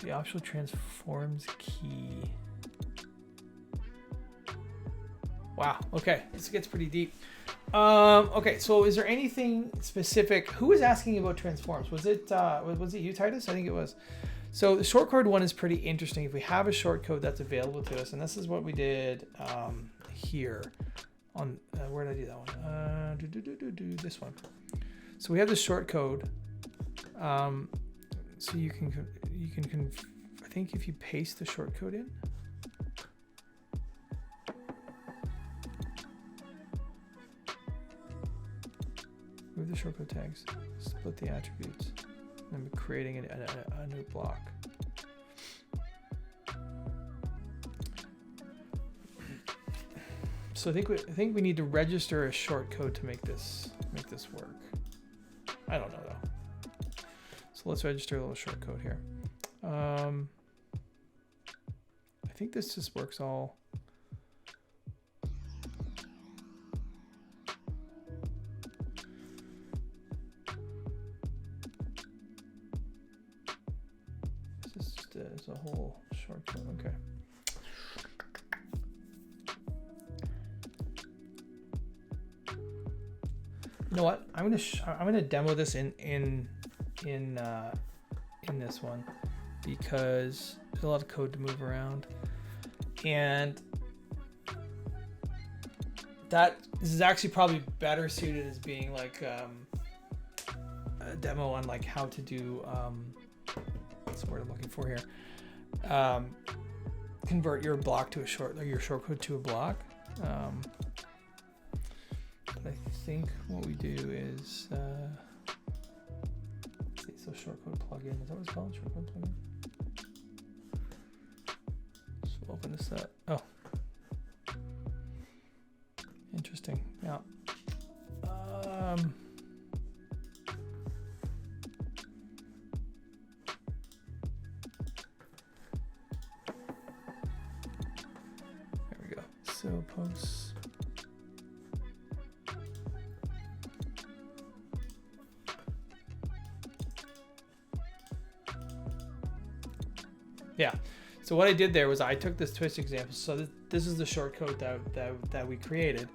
The optional transforms key. Wow. Okay, this gets pretty deep. Okay, so is there anything specific? Who was asking about transforms? Was it you, Titus? I think it was. So the shortcode one is pretty interesting. If we have a shortcode that's available to us, and this is what we did here on where did I do that one? This one. So we have the shortcode. So you can I think if you paste the shortcode in. Move the shortcode tags, split the attributes, and I'm creating a new block. So I think we need to register a shortcode to make this work. I don't know though. So let's register a little shortcode here. I think this just works all. It's a whole shortcut. Okay. You know what? I'm gonna demo this in this one because there's a lot of code to move around, and this is actually probably better suited as being like a demo on like how to do. That's the word I'm looking for here. Convert your block to your shortcode to a block. But I think what we do is let's see, so shortcode plugin, is that what it's called? Shortcode plugin. So we'll open this up. Oh, interesting. Yeah. So posts. Yeah. So what I did there was I took this twist example. So this is the shortcode that we created.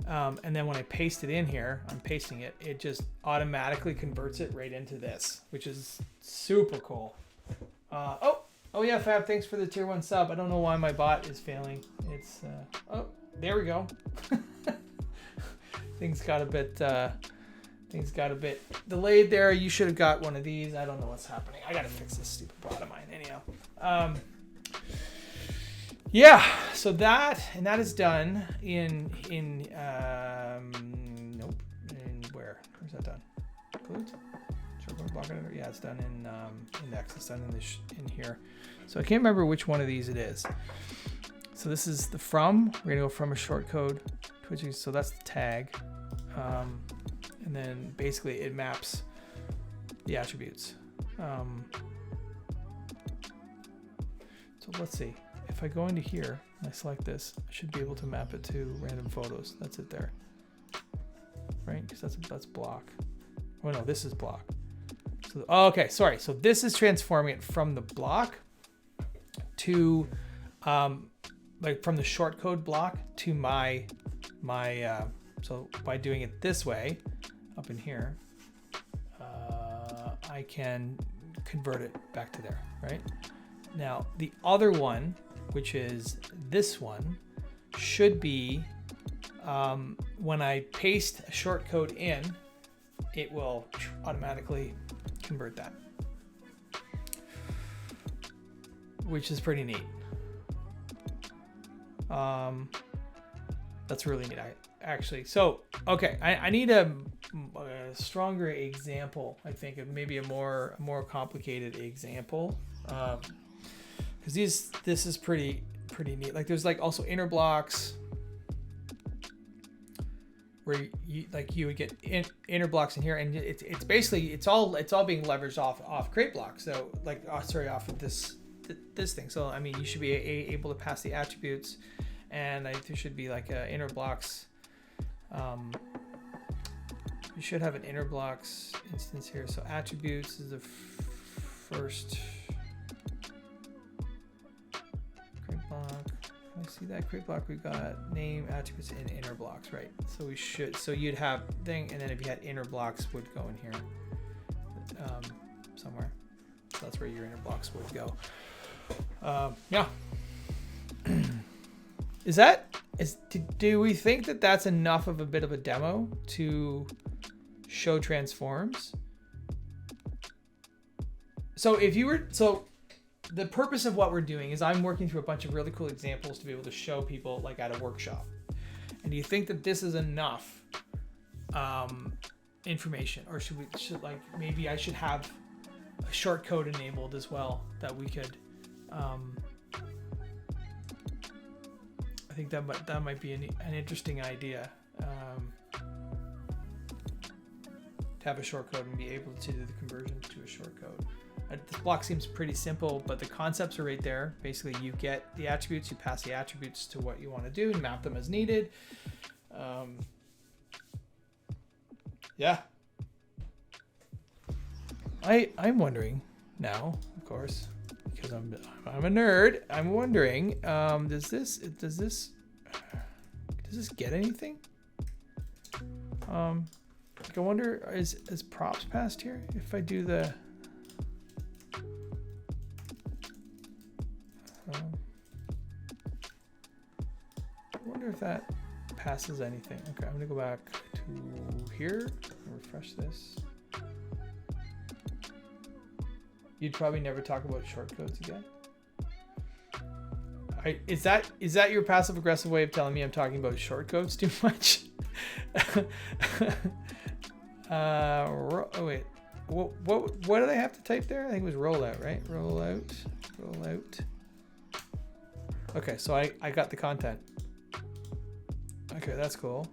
And then when I paste it in here, I'm pasting it. It just automatically converts it right into this, which is super cool. Oh yeah, Fab, thanks for the tier 1 sub. I don't know why my bot is failing. It's, oh, there we go. Things got a bit delayed there. You should have got one of these. I don't know what's happening. I gotta fix this stupid bot of mine anyhow. Yeah, so that is done in nope. Where's that done? Includes? Yeah, it's done in index. It's done in here. So I can't remember which one of these it is. So this is the from. We're gonna go from a shortcode to so that's the tag, and then basically it maps the attributes. So let's see. If I go into here and I select this, I should be able to map it to random photos. That's it there, right? Because that's block. Oh no, this is block. So, okay, sorry. So this is transforming it from the block to, like from the shortcode block to my. So by doing it this way, up in here, I can convert it back to there, right? Now the other one, which is this one, should be when I paste a shortcode in, it will automatically convert that, which is pretty neat. That's really neat, actually. So, okay, I need a stronger example. I think maybe a more complicated example, because this is pretty neat. Like there's like also inner blocks where you would get inner blocks in here, and it's basically it's all being leveraged off crate blocks. So like off of this thing. So I mean you should be able to pass the attributes, and there should be like inner blocks. You should have an inner blocks instance here. So attributes is the first See that create block? We've got name, attributes, and inner blocks, right? So we should. So you'd have thing, and then if you had inner blocks, would go in here somewhere. So that's where your inner blocks would go. Yeah. Do we think that that's enough of a bit of a demo to show transforms? So the purpose of what we're doing is I'm working through a bunch of really cool examples to be able to show people like at a workshop. And do you think that this is enough information, or should like maybe I should have a short code enabled as well that we could I think that might be an interesting idea, to have a short code and be able to do the conversion to a short code. This block seems pretty simple, but the concepts are right there. Basically, you get the attributes, you pass the attributes to what you want to do, and map them as needed. Yeah. I'm wondering now, of course, because I'm a nerd. I'm wondering, does this get anything? I wonder, is props passed here? If I do the I wonder if that passes anything. Okay, I'm gonna go back to here and refresh this. You'd probably never talk about shortcodes again. Is that your passive aggressive way of telling me I'm talking about shortcodes too much? Oh wait, what did I have to type there? I think it was rollout, right? Rollout. Okay, so I got the content. Okay, that's cool.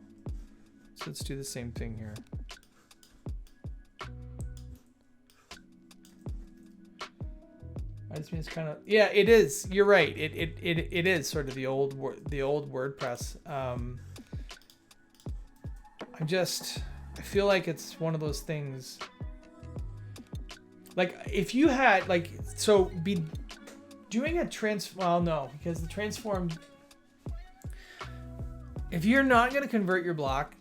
So let's do the same thing here. I just mean it's kind of, yeah, it is. You're right. It is sort of the old WordPress. I feel like it's one of those things. Like if you had be doing a well, no, because the transform. If you're not going to convert your block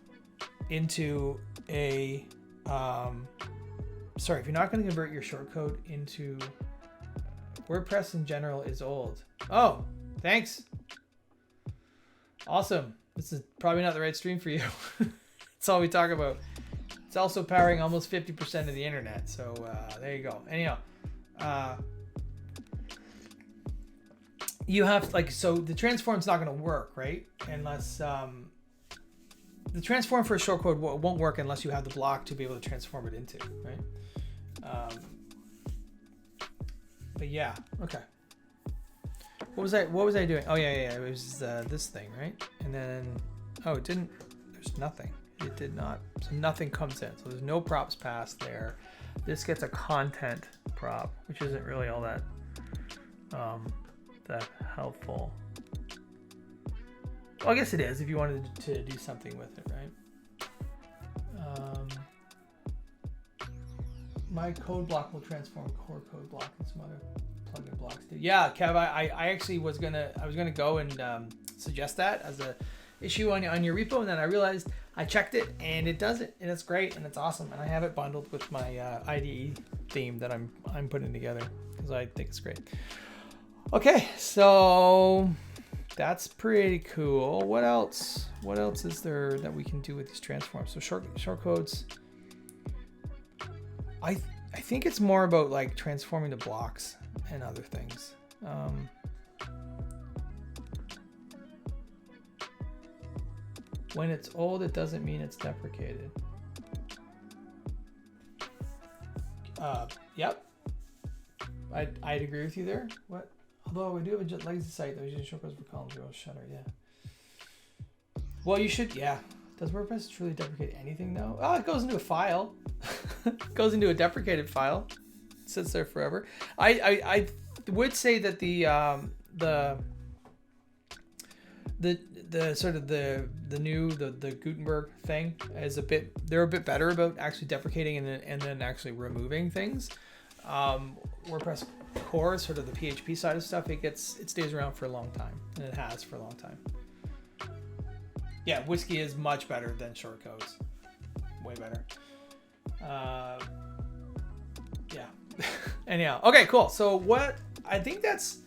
into a, if you're not going to convert your shortcode into WordPress in general is old. Oh, thanks. Awesome. This is probably not the right stream for you. That's all we talk about. It's also powering almost 50% of the internet. So there you go. Anyhow, you have so the transform's not going to work, right? Unless the transform for a shortcode won't work unless you have the block to be able to transform it into, right? But yeah, okay. What was I doing? Oh yeah, it was this thing, right? And then, oh, it didn't. There's nothing. It did not. So nothing comes in. So there's no props passed there. This gets a content prop, which isn't really all that that helpful. Well, I guess it is if you wanted to do something with it, right? My code block will transform core code block and some other plugin blocks too. Yeah, Kev, I actually was gonna go and suggest that as a issue on your repo, and then I realized I checked it and it does it, and it's great and it's awesome, and I have it bundled with my IDE theme that I'm putting together because I think it's great. Okay, so that's pretty cool. What else is there that we can do with these transforms? So shortcodes. I think it's more about like transforming the blocks and other things. When it's old, it doesn't mean it's deprecated. Yep. I'd agree with you there. What? Although we do have a legacy site that was using shortcodes for columns, we'll shutter, yeah. Well, you should, yeah. Does WordPress truly deprecate anything though? Oh, it goes into a file. It goes into a deprecated file. It sits there forever. I would say that the sort of the Gutenberg thing is they're a bit better about actually deprecating and then actually removing things. WordPress core, sort of the PHP side of stuff, it stays around for a long time, and it has for a long time. Yeah, Whiskey is much better than shortcodes. Way better. Yeah. Anyhow, okay, cool. So I think that's.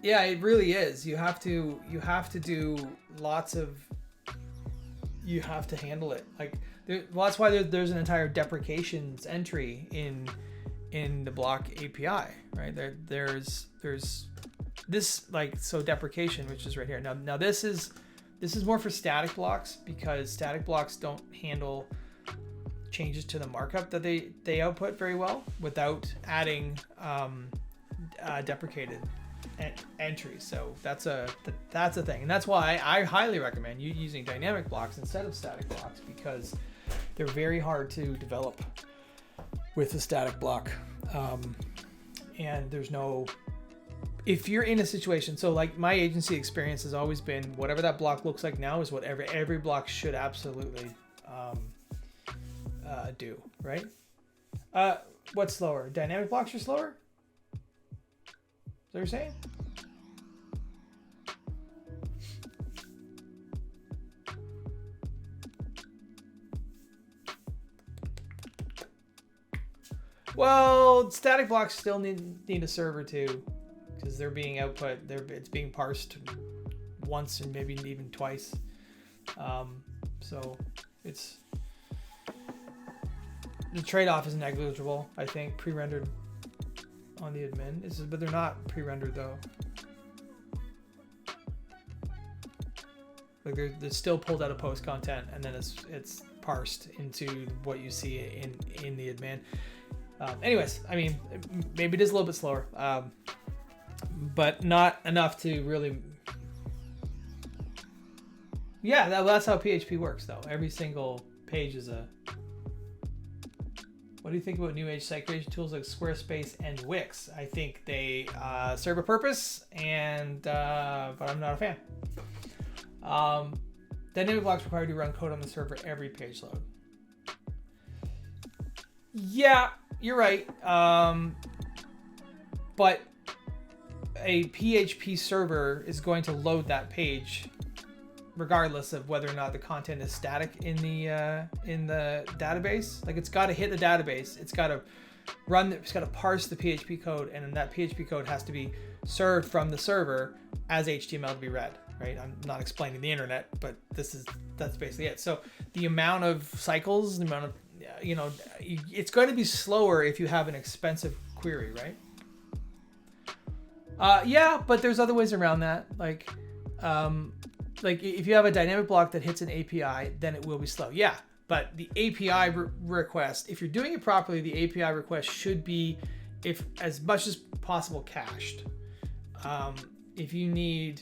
Yeah, it really is. You have to do lots of. You have to handle it. Like, that's why there's an entire deprecations entry in the block API, right? There's this, like, so deprecation, which is right here. Now this is more for static blocks, because static blocks don't handle changes to the markup that they output very well without adding deprecated entries. So that's a thing, and that's why I highly recommend you using dynamic blocks instead of static blocks, because they're very hard to develop with a static block. And there's no, if you're in a situation, so like my agency experience has always been, whatever that block looks like now is what every block should absolutely do, right? What's slower? Dynamic blocks are slower? Is that what you're saying? Well, static blocks still need a server too, because they're being output. It's being parsed once and maybe even twice. So it's, the trade-off is negligible, I think. Pre-rendered on the admin, but they're not pre-rendered though. Like they're still pulled out of post content, and then it's parsed into what you see in the admin. Anyways, I mean, maybe it is a little bit slower, but not enough to really. Yeah, that's how PHP works, though. Every single page is a. What do you think about new age site creation tools like Squarespace and Wix? I think they serve a purpose, but I'm not a fan. Dynamic blocks require you to run code on the server every page load. Yeah, you're right. But a PHP server is going to load that page regardless of whether or not the content is static in the database. Like, it's got to hit the database. It's got to it's got to parse the PHP code, and then that PHP code has to be served from the server as HTML to be read, right? I'm not explaining the internet, but that's basically it. So the amount of cycles, the amount of, it's going to be slower if you have an expensive query, right? Yeah, but there's other ways around that. Like if you have a dynamic block that hits an API, then it will be slow. Yeah, but the API request, if you're doing it properly, the API request should be, if as much as possible, cached. If you need,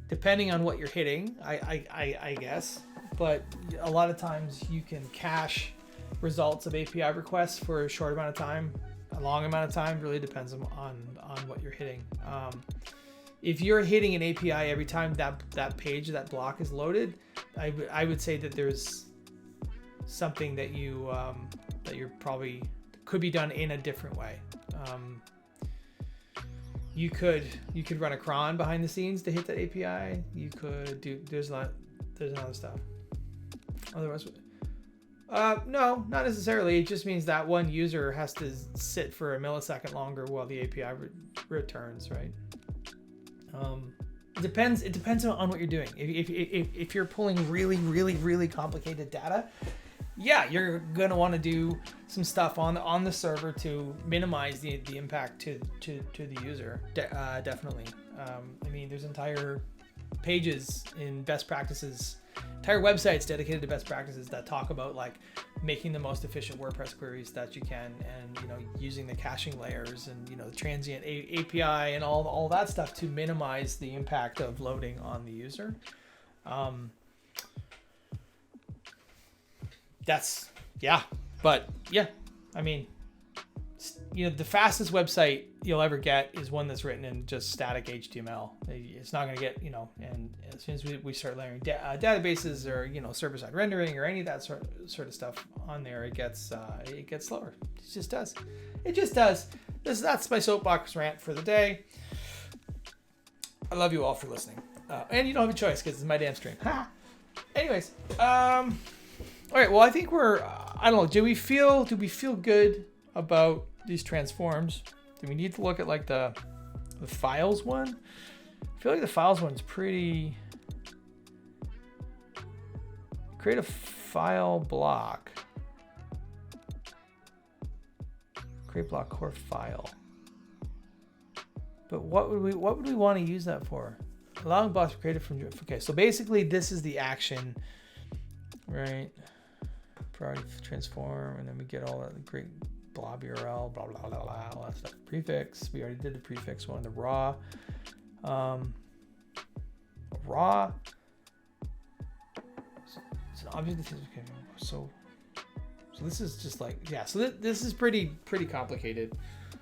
depending on what you're hitting, I guess, but a lot of times you can cache results of API requests for a short amount of time. A long amount of time really depends on what you're hitting. If you're hitting an API every time that page, that block is loaded, I would say that there's something that you're probably could be done in a different way. You could run a cron behind the scenes to hit that API. You could do, there's other stuff. Otherwise, no, not necessarily. It just means that one user has to sit for a millisecond longer while the API returns, right? It depends on what you're doing. If you're pulling really complicated data, yeah, you're gonna want to do some stuff on the server to minimize the impact to the user. Definitely. I mean, there's entire pages in best practices, entire websites dedicated to best practices that talk about like making the most efficient WordPress queries that you can, and using the caching layers and the transient API and all that stuff to minimize the impact of loading on the user. But yeah, I mean, the fastest website you'll ever get is one that's written in just static HTML. It's not going to get, and as soon as we start layering databases or, server-side rendering or any of that sort of stuff on there, it gets slower. It just does. It just does. That's my soapbox rant for the day. I love you all for listening. And you don't have a choice because it's my damn stream. Anyways, all right. Well, I think I don't know. Do we feel good about these transforms? Do we need to look at like the files one? I feel like the files one's pretty. Create a file block. Create block core file. But what would we want to use that for? Allowing blocks created from. Okay, so basically this is the action, right? Priority transform, and then we get all that great blob URL, blah blah blah blah, all that stuff. Prefix. We already did the prefix one. The raw. Raw. It's an object that is okay. So this is just like So this is pretty complicated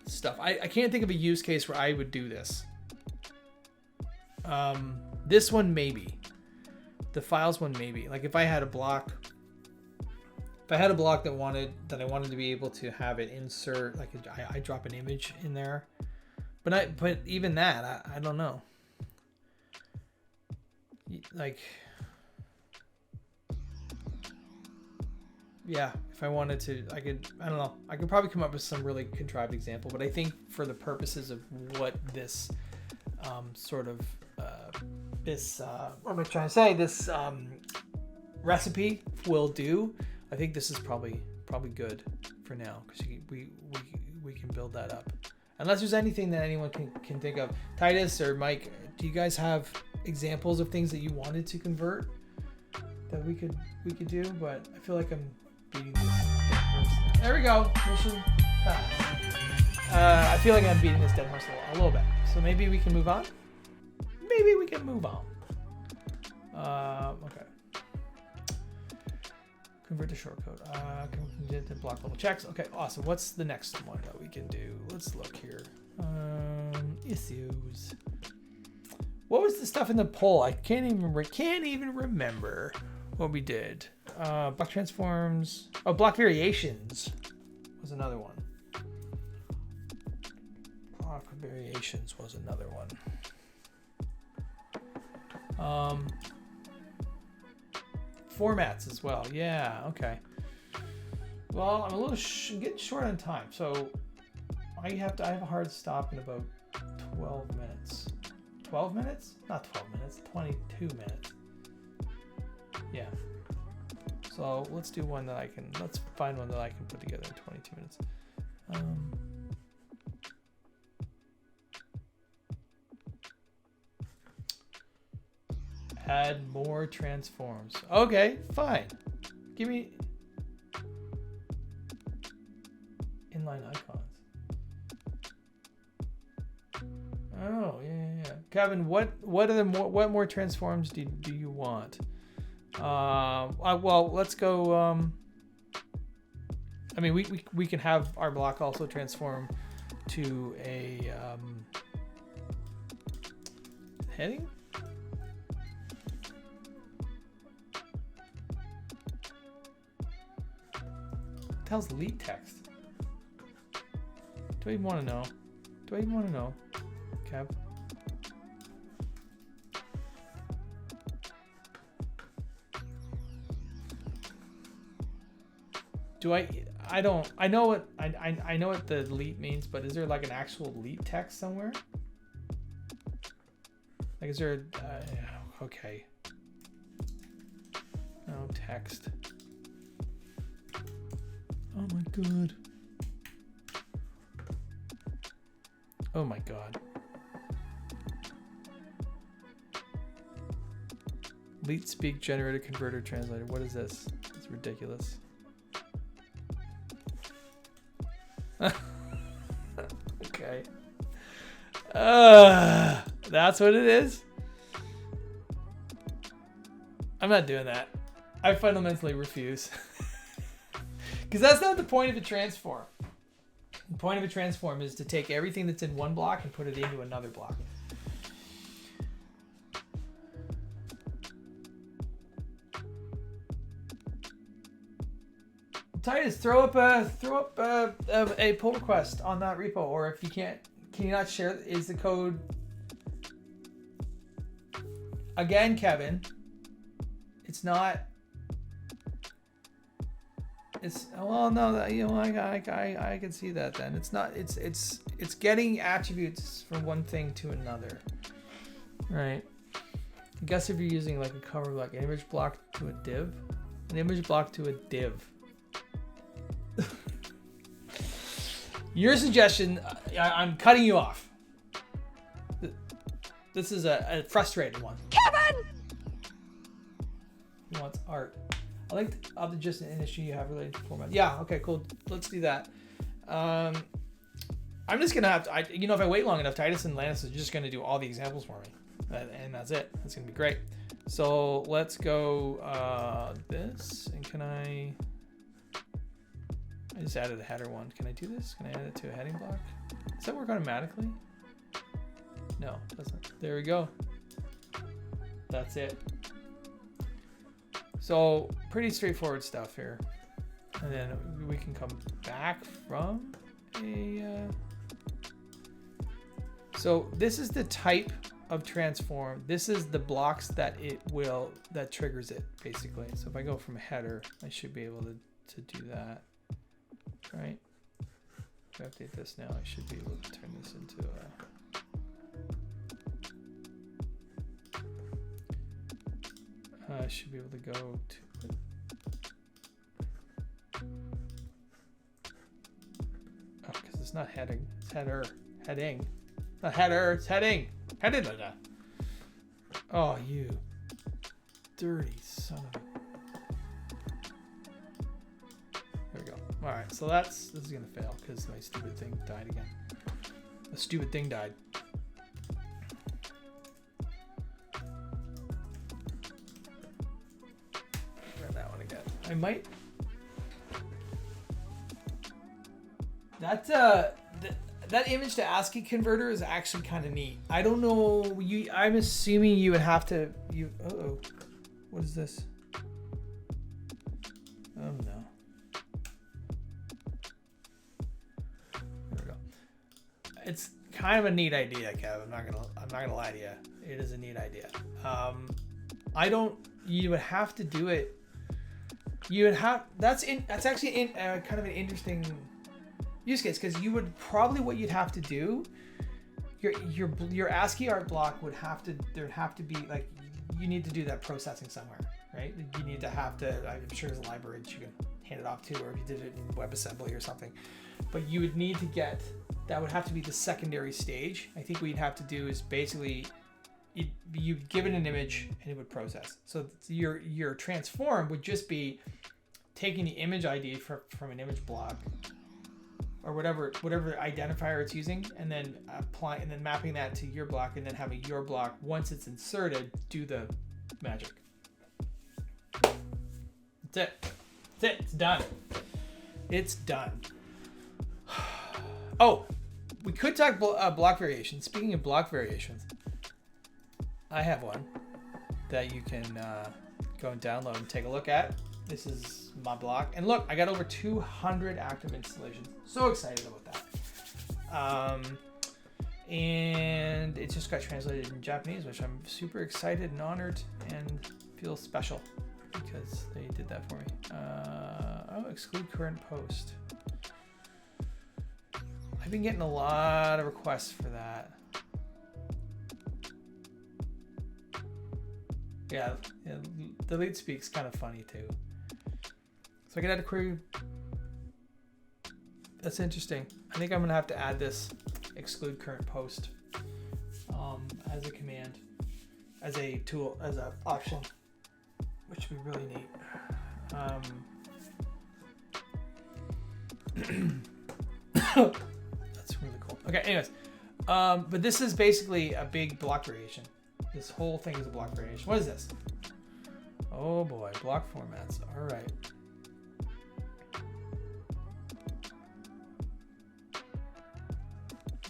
stuff. I can't think of a use case where I would do this. This one maybe. The files one maybe. Like if I had a block that I wanted to be able to have it insert, like I drop an image in there, but even that I don't know. Like, yeah, if I wanted to, I don't know. I could probably come up with some really contrived example, but I think for the purposes of what this what am I trying to say? This recipe will do. I think this is probably good for now because we can build that up. Unless there's anything that anyone can think of. Titus or Mike, do you guys have examples of things that you wanted to convert that we could do? But I feel like I'm beating this dead horse. There we go. Mission passed. I feel like I'm beating this dead horse a little bit. So maybe we can move on. Okay. Convert to shortcode. Convert to block level checks. Okay, awesome. What's the next one that we can do? Let's look here. Issues. What was the stuff in the poll? I can't even remember what we did. Block transforms. Oh, block variations was another one. Block variations was another one. Formats as well. Yeah. Okay. Well, I'm a little getting short on time, so I have a hard stop in about 12 minutes. 12 minutes? Not 12 minutes. 22 minutes. Yeah. So let's do one that let's find one that I can put together in 22 minutes. Add more transforms. Okay, fine. Give me inline icons. Oh, yeah. Kevin, what more transforms do you want? Well, let's go. I mean, we can have our block also transform to a heading. Tells lead text. Do I even want to know? Kev? I know what the lead means, but is there like an actual lead text somewhere? Like, is there okay. No text. Oh my god. Oh my god. Leet speak generator converter translator. What is this? It's ridiculous. Okay. That's what it is. I'm not doing that. I fundamentally refuse. Because that's not the point of a transform. The point of a transform is to take everything that's in one block and put it into another block. Titus, throw up a pull request on that repo, or if you can't, can you not share? Is the code again, Kevin? It's not. It's well, no, that, you know, I can see that. Then it's not. It's getting attributes from one thing to another, right? I guess if you're using like a cover block, an image block to a div, an image block to a div. Your suggestion, I'm cutting you off. This is a frustrated one. Kevin! He wants art. I like the just an industry you have related to format. Yeah, okay, cool. Let's do that. I'm just gonna have to, you know, if I wait long enough, Titus and Lannis is just gonna do all the examples for me. And that's it. That's gonna be great. So let's go this, and can I just added a header one. Can I do this? Can I add it to a heading block? Does that work automatically? No, it doesn't. There we go. That's it. So pretty straightforward stuff here. And then we can come back from a... So this is the type of transform. This is the blocks that that triggers it, basically. So if I go from a header, I should be able to do that. Right? If I update this now, I should be able to turn this into a... I should be able to go to... Oh, because it's not heading. It's header. Heading. Not header, it's heading. Headed. Oh, you dirty son of a... There we go. All right, so this is gonna fail because my stupid thing died again. The stupid thing died. Try that one again. I might. That image to ASCII converter is actually kind of neat. I don't know. I'm assuming you would have to. Uh-oh. What is this? Oh no. There we go. It's kind of a neat idea, Kev. I'm not gonna lie to you. It is a neat idea. You would have to do it. You would have. That's actually kind of an interesting use case, because you would probably, what you'd have to do, your ASCII art block there'd have to be like, you need to do that processing somewhere, right? You need to I'm sure there's a library that you can hand it off to, or if you did it in WebAssembly or something, but you would need to get, that would have to be the secondary stage. I think what you'd have to do is basically, you'd give it an image and it would process. So your transform would just be taking the image ID from an image block, or whatever identifier it's using, and then mapping that to your block, and then having your block, once it's inserted, do the magic. That's it. It's done. It's done. Oh, we could talk block variations. Speaking of block variations, I have one that you can go and download and take a look at. This is my block, and look, I got over 200 active installations. So excited about that. And it just got translated in Japanese, which I'm super excited and honored and feel special because they did that for me. Exclude current post. I've been getting a lot of requests for that. Yeah, delete speak's kind of funny too. So I can add a query. That's interesting. I think I'm gonna have to add this exclude current post as a command, as a tool, as an option, which would be really neat. That's really cool. Okay, anyways, but this is basically a big block variation. This whole thing is a block variation. What is this? Oh boy, block formats. All right.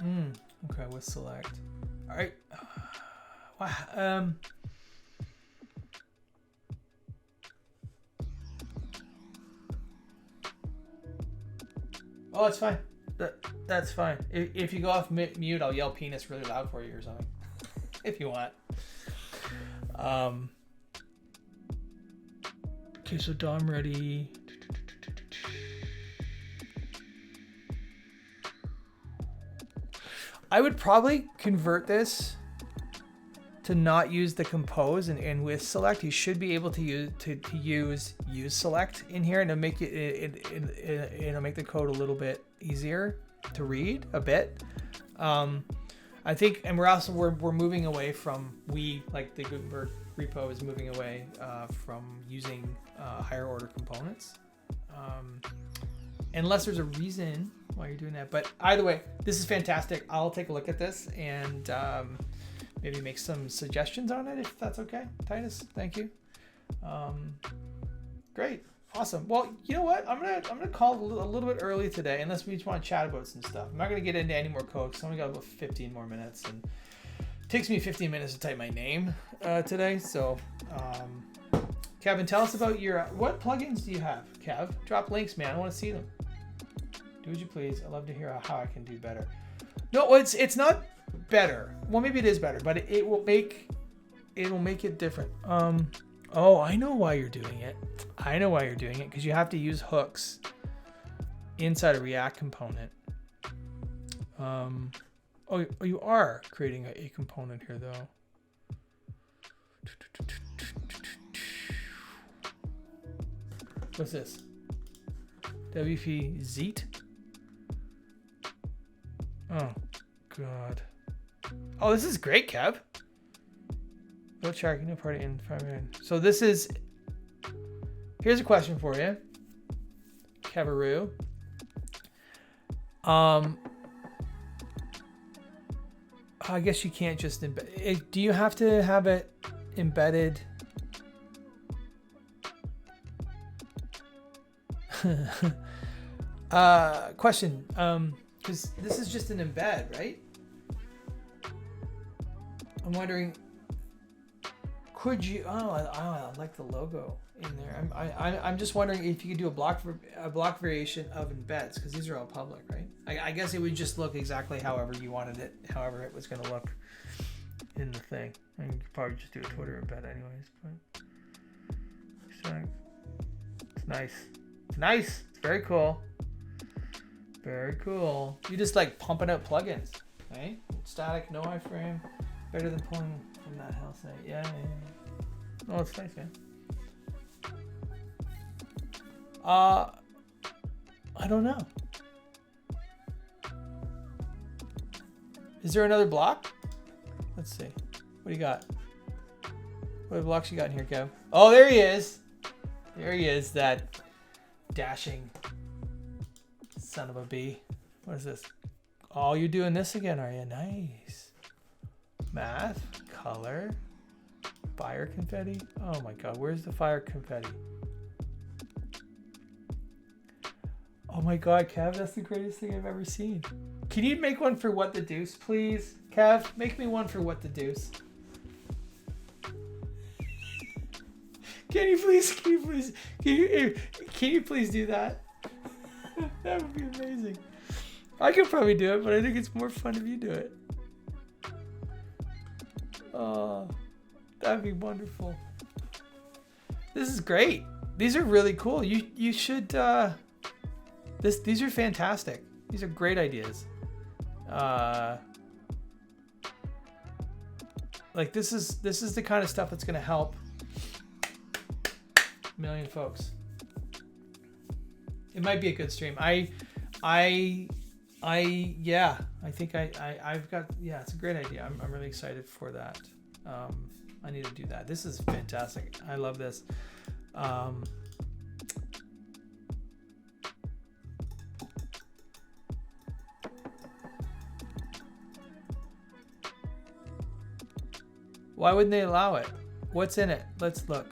Okay, with select. All right. Wow. Oh, it's fine. That's fine. If you go off mute, I'll yell penis really loud for you or something. If you want. Okay, so DOM ready. I would probably convert this to not use the compose and with select. You should be able to use select in here, and it'll make it'll make the code a little bit easier to read a bit. I think, and we're moving away from like the Gutenberg repo is moving away from using higher order components, unless there's a reason why you're doing that. But either way, this is fantastic. I'll take a look at this and maybe make some suggestions on it if that's okay. Titus, thank you. Great, awesome. Well, you know what? I'm gonna call it a little bit early today, unless we just want to chat about some stuff. I'm not gonna get into any more code because I only got about 15 more minutes, and it takes me 15 minutes to type my name today. So, Kevin, tell us about what plugins do you have? Kev, drop links, man. I want to see them. Do would you please? I'd love to hear how I can do better. No, it's not better. Well, maybe it is better, but it will make it different. Oh, I know why you're doing it. I know why you're doing it, because you have to use hooks inside a React component. Oh, you are creating a component here, though. What's this? WP Zeet? Oh, God. Oh, this is great, Kev. No chart, no party in 5 minutes. So this is... Here's a question for you, Kevaroo. I guess you can't just embed it. Do you have to have it embedded? Question. Because this is just an embed, right? I'm wondering, could you? Oh, I like the logo in there. I'm just wondering if you could do a block variation of embeds, because these are all public, right? I guess it would just look exactly however you wanted it, however it was going to look in the thing. I mean, you could probably just do a Twitter embed anyways. But so, it's nice. It's nice. It's very cool. Very cool. You just like pumping out plugins, right? Static, no iframe, better than pulling from that hell site. Yeah. Oh, it's nice, man. I don't know. Is there another block? Let's see. What do you got? What blocks you got in here, Kev? Oh, there he is. There he is, that dashing son of a bee. What is this? Oh, you're doing this again, are you? Nice. Math, color, fire confetti. Oh my God, where's the fire confetti? Oh my God, Kev, that's the greatest thing I've ever seen. Can you make one for What the Deuce, please? Kev, make me one for What the Deuce. Can you please do that? That would be amazing. I could probably do it, but I think it's more fun if you do it. Oh, that'd be wonderful. This is great. These are really cool. You should these are fantastic. These are great ideas. Like this is the kind of stuff that's going to help a million folks. It might be a good stream. I think I've got, yeah, it's a great idea. I'm really excited for that. I need to do that. This is fantastic. I love this. Why wouldn't they allow it? What's in it? Let's look.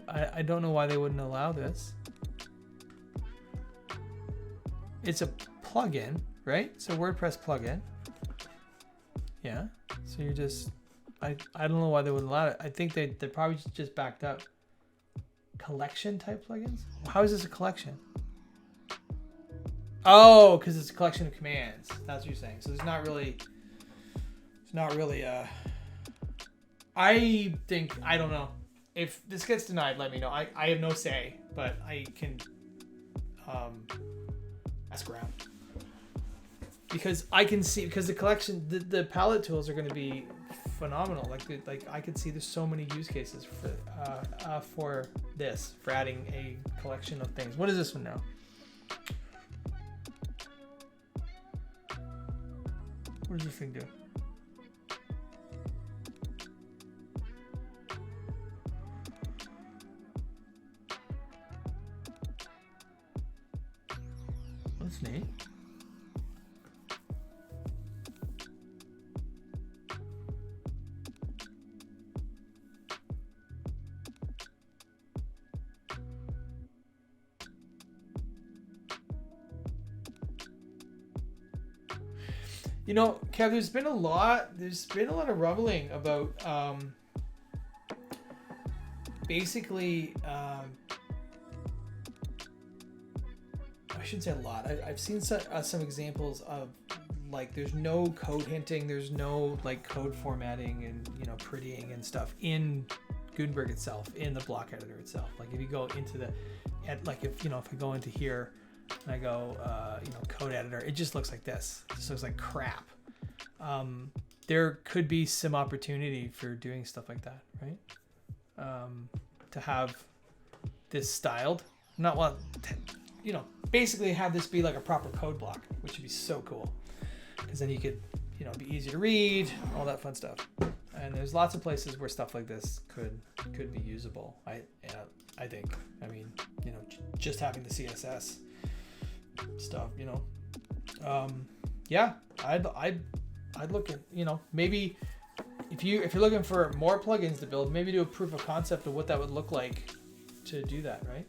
I don't know why they wouldn't allow this. it's a plugin, right? It's a WordPress plugin. Yeah. So you're just, I don't know why they wouldn't allow it. I think they probably just backed up collection type plugins. How is this a collection? Oh, because it's a collection of commands. That's what you're saying. So it's not really I think, I don't know. If this gets denied, let me know. I have no say, but I can ask around. Because I can see, because the collection, the palette tools are going to be phenomenal. Like I could see there's so many use cases for this, for adding a collection of things. What is this one now? What does this thing do? That's neat. You know, Kev, there's been a lot of rumbling about basically I shouldn't say a lot. I've seen some examples of like there's no code hinting, there's no like code formatting and prettying and stuff in Gutenberg itself, in the block editor itself. Like if you go into if I go into here and I go code editor, it just looks like this. It just looks like crap. There could be some opportunity for doing stuff like that, right? To have this styled, basically have this be like a proper code block, which would be so cool, because then you could be easy to read, all that fun stuff. And there's lots of places where stuff like this could be usable. I think. I mean, just having the CSS stuff, I'd look at, maybe if you're looking for more plugins to build, maybe do a proof of concept of what that would look like to do that, right?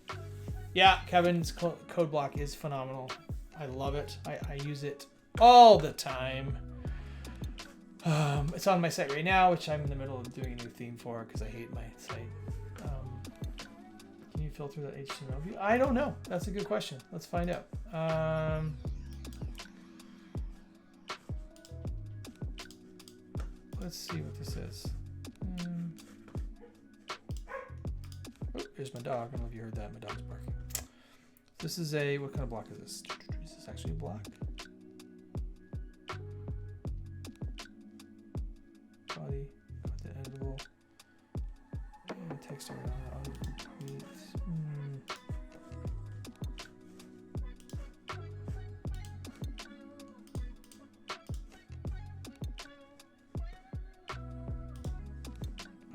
Yeah, Kevin's code block is phenomenal. I love it. I use it all the time. It's on my site right now, which I'm in the middle of doing a new theme for because I hate my site. Can you filter that HTML view? I don't know. That's a good question. Let's find out. Let's see what this is. Oh, here's my dog. I don't know if you heard that. My dog's barking. This is what kind of block is this? Is this actually a block? Body, content editable, and text area on complete.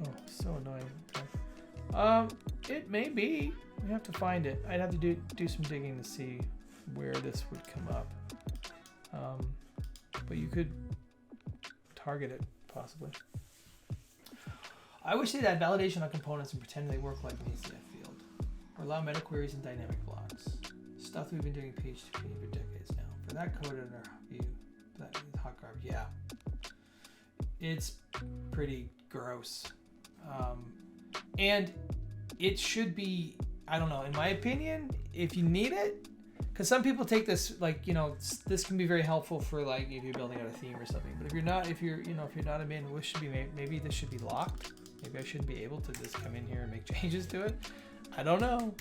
Oh, so annoying. Okay. It may be. We have to find it. I'd have to do some digging to see where this would come up. But you could target it possibly. I wish they'd add validation on components and pretend they work like an ACF field, or allow meta queries and dynamic blocks. Stuff we've been doing page to page for decades now. For that code in our view, that is hot garbage. Yeah, it's pretty gross, and it should be. I don't know. In my opinion, if you need it, because some people take this this can be very helpful for like if you're building out a theme or something. But if you're not a admin, this should be maybe this should be locked. Maybe I shouldn't be able to just come in here and make changes to it. I don't know.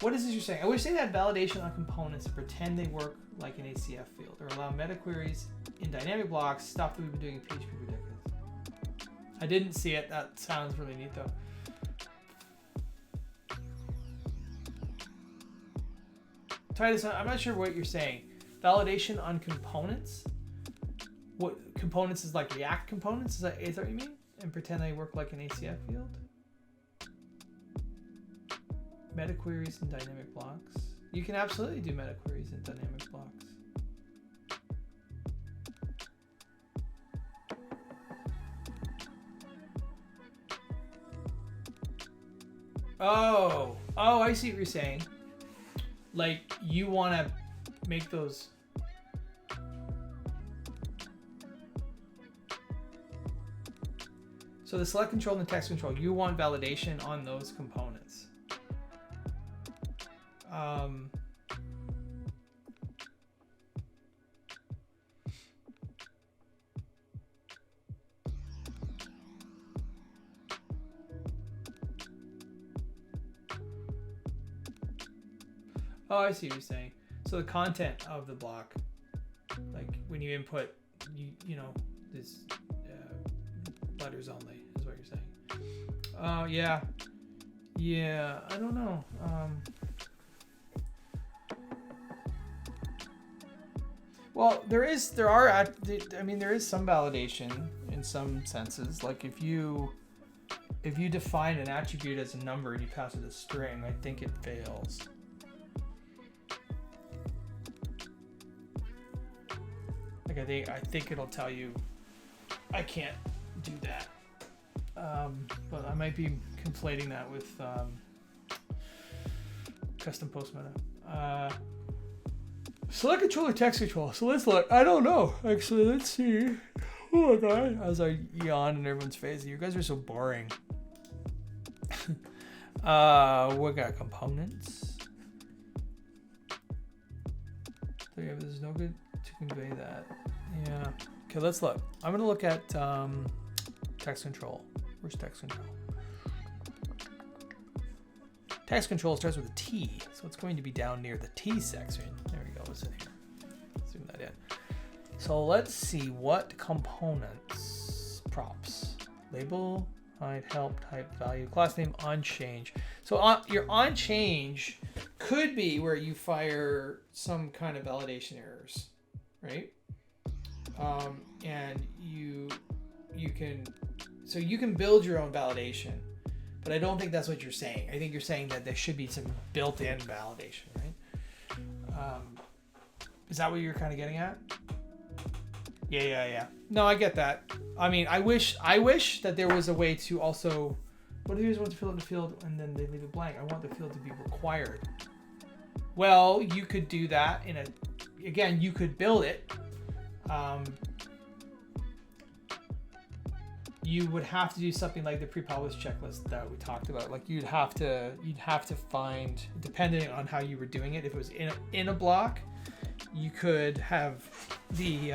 What is this you're saying? I wish they had validation on components and pretend they work like an ACF field, or allow meta queries in dynamic blocks. Stuff that we've been doing in PHP for decades. I didn't see it. That sounds really neat though. Titus, I'm not sure what you're saying. Validation on components? What components is like React components? Is that what you mean? And pretend they work like an ACF field? Meta queries and dynamic blocks. You can absolutely do meta queries and dynamic blocks. Oh, I see what you're saying. like you want to make those. So the select control and the text control, you want validation on those components. Oh, I see what you're saying. So the content of the block, like when you input, you know, this letters only is what you're saying. Oh, yeah. Yeah, I don't know. Well, there is some validation in some senses. Like if you define an attribute as a number and you pass it a string, I think it fails. Like I think it'll tell you I can't do that. But I might be conflating that with custom post meta. Select control or text control. So let's look. I don't know. Actually, let's see. Oh my god. As I yawn in everyone's face. You guys are so boring. We got components. So yeah, there's no good to convey that. Yeah. Okay, let's look. I'm gonna look at text control. Where's text control? Text control starts with a T, so it's going to be down near the T section. There we go. It's in here. Zoom that in. So let's see what components, props, label, hide, help, type, value, class name, on change. So your on change could be where you fire some kind of validation errors, right? And you can build your own validation, but I don't think that's what you're saying. I think you're saying that there should be some built-in validation, right? Is that what you're kind of getting at? Yeah. No, I get that. I mean, I wish that there was a way to also. What if you want to fill out the field and then they leave it blank? I want the field to be required. Well, you could do that again, you could build it. You would have to do something like the pre-published checklist that we talked about. Like you'd have to find, depending on how you were doing it, if it was in a block, you could have the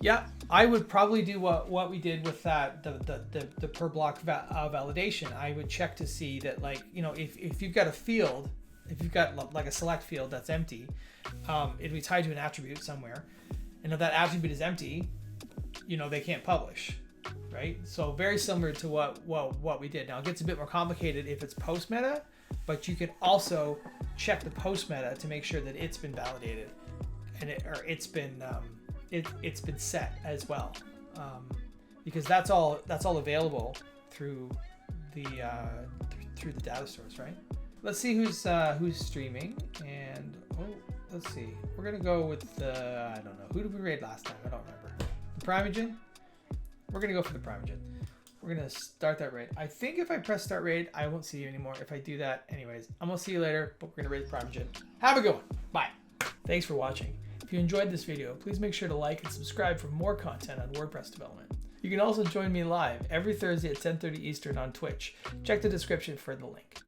yeah, I would probably do what we did with that the per block validation. I would check to see that, like, you know, if you've got a field, if you've got like a select field that's empty, it'd be tied to an attribute somewhere, and if that attribute is empty, you know, they can't publish, right? So very similar to what we did. Now it gets a bit more complicated if it's post meta, but you can also check the post meta to make sure that it's been validated and it's been set as well, because that's all available through the data source, right? Let's see who's streaming, and let's see. We're gonna go with I don't know, who did we raid last time? I don't remember. The Primogen? We're gonna go for the Primogen. We're gonna start that raid. I think if I press start raid, I won't see you anymore. If I do that, anyways, I'm gonna see you later, but we're gonna raid the Primogen. Have a good one. Bye. Thanks for watching. If you enjoyed this video, please make sure to like and subscribe for more content on WordPress development. You can also join me live every Thursday at 10:30 Eastern on Twitch. Check the description for the link.